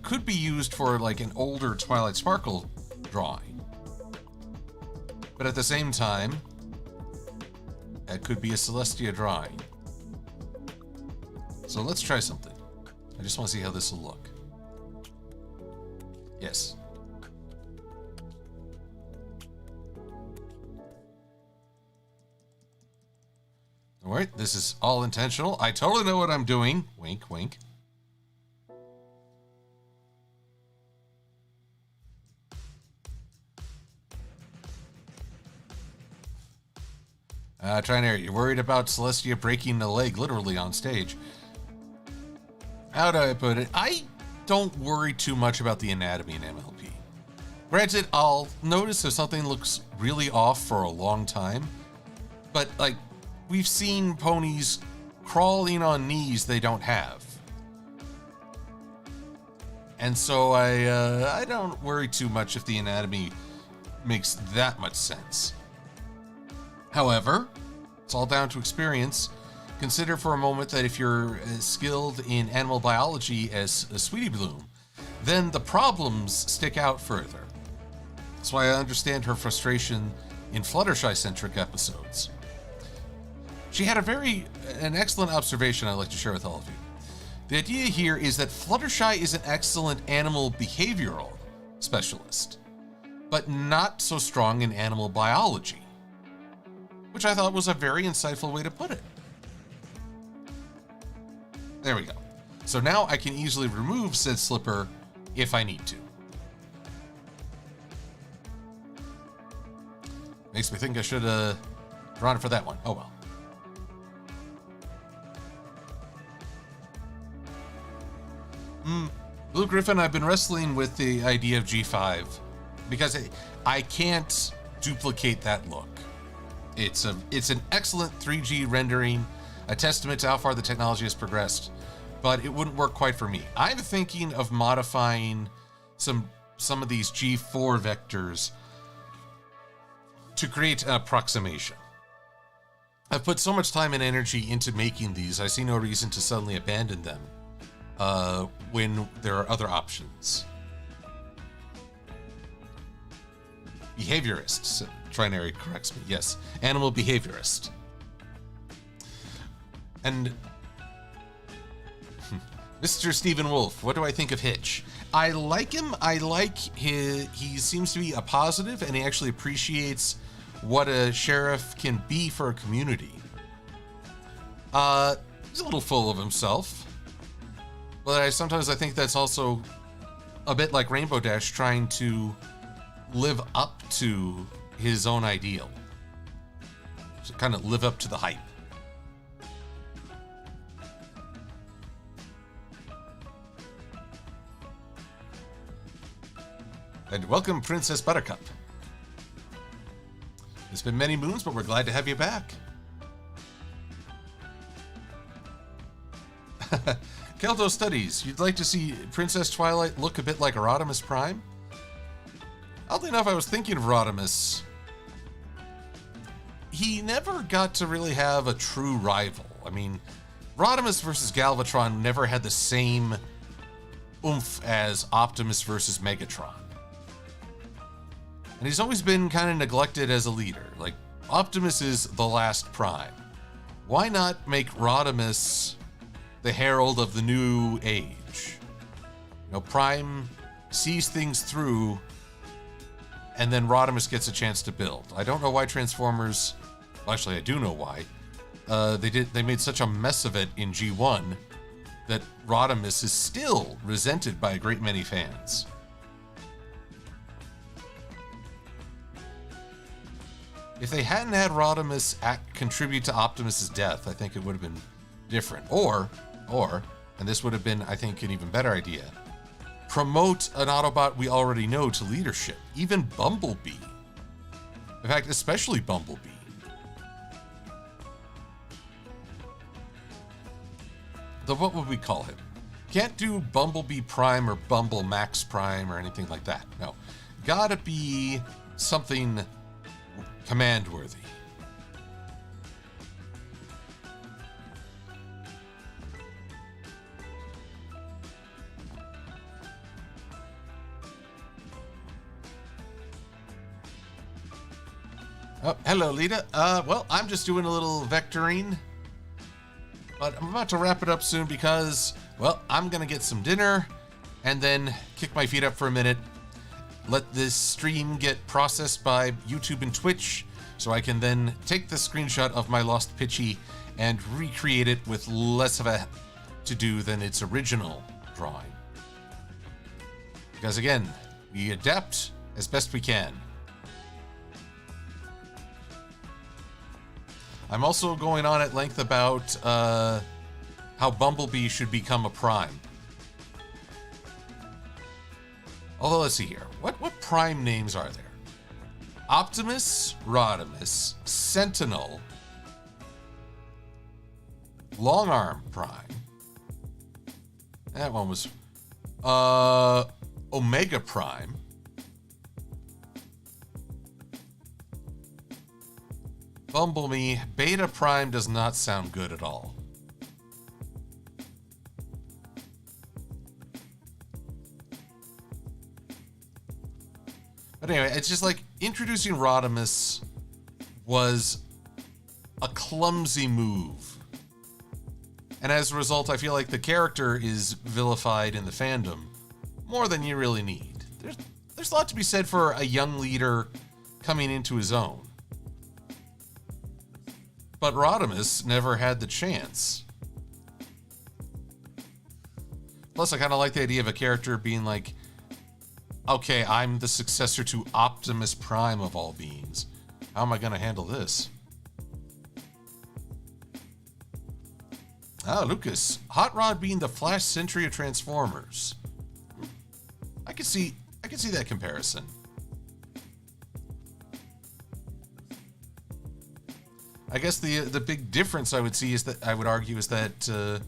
could be used for like an older Twilight Sparkle drawing. But at the same time, it could be a Celestia drawing. So let's try something. I just want to see how this will look. Yes. Don't worry, this is all intentional. I totally know what I'm doing. Wink, wink. Triner, you're worried about Celestia breaking a leg literally on stage. How do I put it? I don't worry too much about the anatomy in MLP. Granted, I'll notice if something looks really off for a long time, but like we've seen ponies crawling on knees they don't have. And so I don't worry too much if the anatomy makes that much sense. However, it's all down to experience. Consider for a moment that if you're as skilled in animal biology as Sweetie Bloom, then the problems stick out further. That's why I understand her frustration in Fluttershy-centric episodes. She had an excellent observation I'd like to share with all of you. The idea here is that Fluttershy is an excellent animal behavioral specialist, but not so strong in animal biology, which I thought was a very insightful way to put it. There we go. So now I can easily remove said slipper if I need to. Makes me think I should have drawn for that one. Oh well. Blue Griffin, I've been wrestling with the idea of G5 because I can't duplicate that look. It's an excellent 3G rendering. a testament to how far the technology has progressed, but it wouldn't work quite for me. I'm thinking of modifying some of these G4 vectors to create an approximation. I've put so much time and energy into making these, I see no reason to suddenly abandon them when there are other options. Behaviorists, Trinary corrects me, yes. Animal behaviorist. And Mr. Stephen Wolf, what do I think of Hitch? I like him. I like he seems to be a positive, and he actually appreciates what a sheriff can be for a community. He's a little full of himself, but sometimes I think that's also a bit like Rainbow Dash trying to live up to his own ideal. So kind of live up to the hype. And welcome, Princess Buttercup. It's been many moons, but we're glad to have you back. Kelto Studies, you'd like to see Princess Twilight look a bit like Rodimus Prime? Oddly enough, I was thinking of Rodimus. He never got to really have a true rival. I mean, Rodimus versus Galvatron never had the same oomph as Optimus versus Megatron. And he's always been kind of neglected as a leader. Like, Optimus is the last Prime. Why not make Rodimus the herald of the new age? You know, Prime sees things through, and then Rodimus gets a chance to build. I don't know why Transformers... Well, actually, I do know why. They made such a mess of it in G1 that Rodimus is still resented by a great many fans. If they hadn't had Rodimus contribute to Optimus's death, I think it would have been different. Or, and this would have been, I think, an even better idea, promote an Autobot we already know to leadership. Even Bumblebee. In fact, especially Bumblebee. Though what would we call him? Can't do Bumblebee Prime or Bumble Max Prime or anything like that. No. Gotta be something command-worthy. Oh, hello, Lita. Well, I'm just doing a little vectoring, but I'm about to wrap it up soon because, well, I'm gonna get some dinner and then kick my feet up for a minute. Let this stream get processed by YouTube and Twitch so I can then take the screenshot of my lost Pitchy and recreate it with less of a to-do than its original drawing. Because again, we adapt as best we can. I'm also going on at length about how Bumblebee should become a Prime. Although, let's see here. What Prime names are there? Optimus, Rodimus, Sentinel, Longarm Prime. That one was Omega Prime. Bumblebee, Beta Prime does not sound good at all. But anyway, it's just like introducing Rodimus was a clumsy move. And as a result, I feel like the character is vilified in the fandom more than you really need. There's a lot to be said for a young leader coming into his own. But Rodimus never had the chance. Plus, I kind of like the idea of a character being like, okay, I'm the successor to Optimus Prime of all beings. How am I going to handle this? Ah, Lucas. Hot Rod being the Flash Sentry of Transformers. I can see that comparison. I guess the big difference I would see is that I would argue is that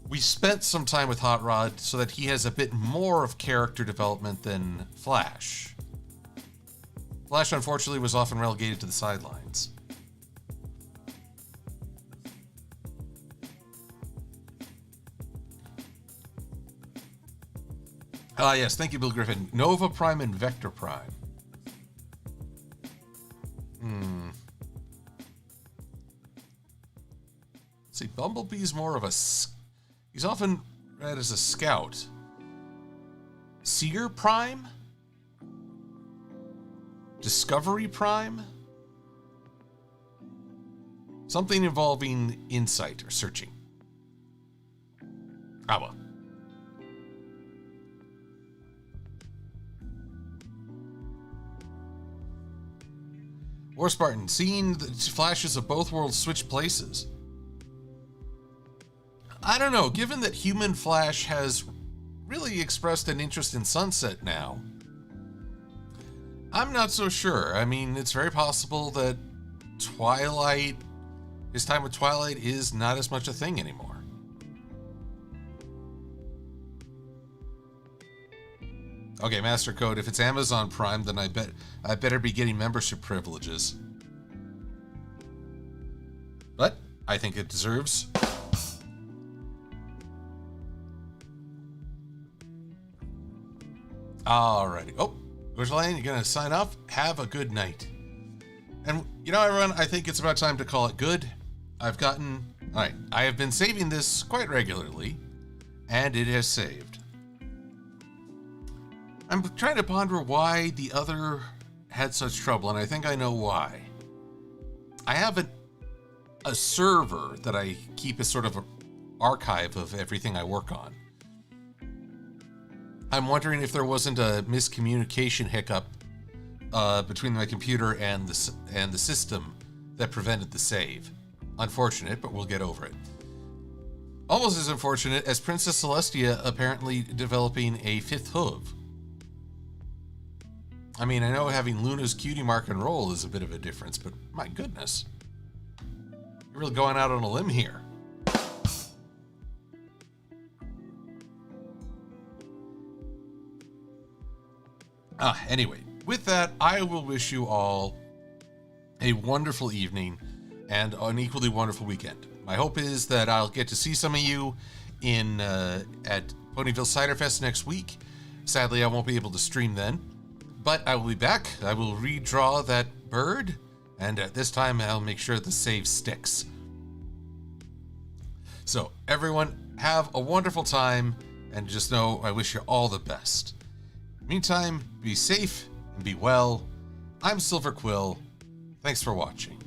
we spent some time with Hot Rod so that he has a bit more of character development than Flash. Flash, unfortunately, was often relegated to the sidelines. Ah, yes, thank you, Bill Griffin. Nova Prime and Vector Prime. Let's see, Bumblebee's more of a... He's often read as a scout. Seer Prime? Discovery Prime? Something involving insight or searching. Ah, well. War Spartan, seeing the flashes of both worlds switch places. I don't know, given that Human Flash has really expressed an interest in Sunset now, I'm not so sure. I mean, it's very possible that Twilight, his time with Twilight is not as much a thing anymore. Okay, Master Code, if it's Amazon Prime, then I better be getting membership privileges. But I think it deserves. Alrighty. Oh, Lane, you're gonna sign off? Have a good night. And you know, everyone, I think it's about time to call it good. I have been saving this quite regularly, and it has saved. I'm trying to ponder why the other had such trouble, and I think I know why. I have a server that I keep as sort of an archive of everything I work on. I'm wondering if there wasn't a miscommunication hiccup between my computer and the system that prevented the save. Unfortunate, but we'll get over it. Almost as unfortunate as Princess Celestia apparently developing a fifth hoof. I mean, I know having Luna's cutie mark and roll is a bit of a difference, but my goodness. You're really going out on a limb here. Anyway, with that, I will wish you all a wonderful evening and an equally wonderful weekend. My hope is that I'll get to see some of you at Ponyville Cider Fest next week. Sadly, I won't be able to stream then. But I will be back. I will redraw that bird, and at this time I'll make sure the save sticks. So everyone, have a wonderful time, and just know I wish you all the best. Meantime, be safe and be well. I'm Silver-Quill. Thanks for watching.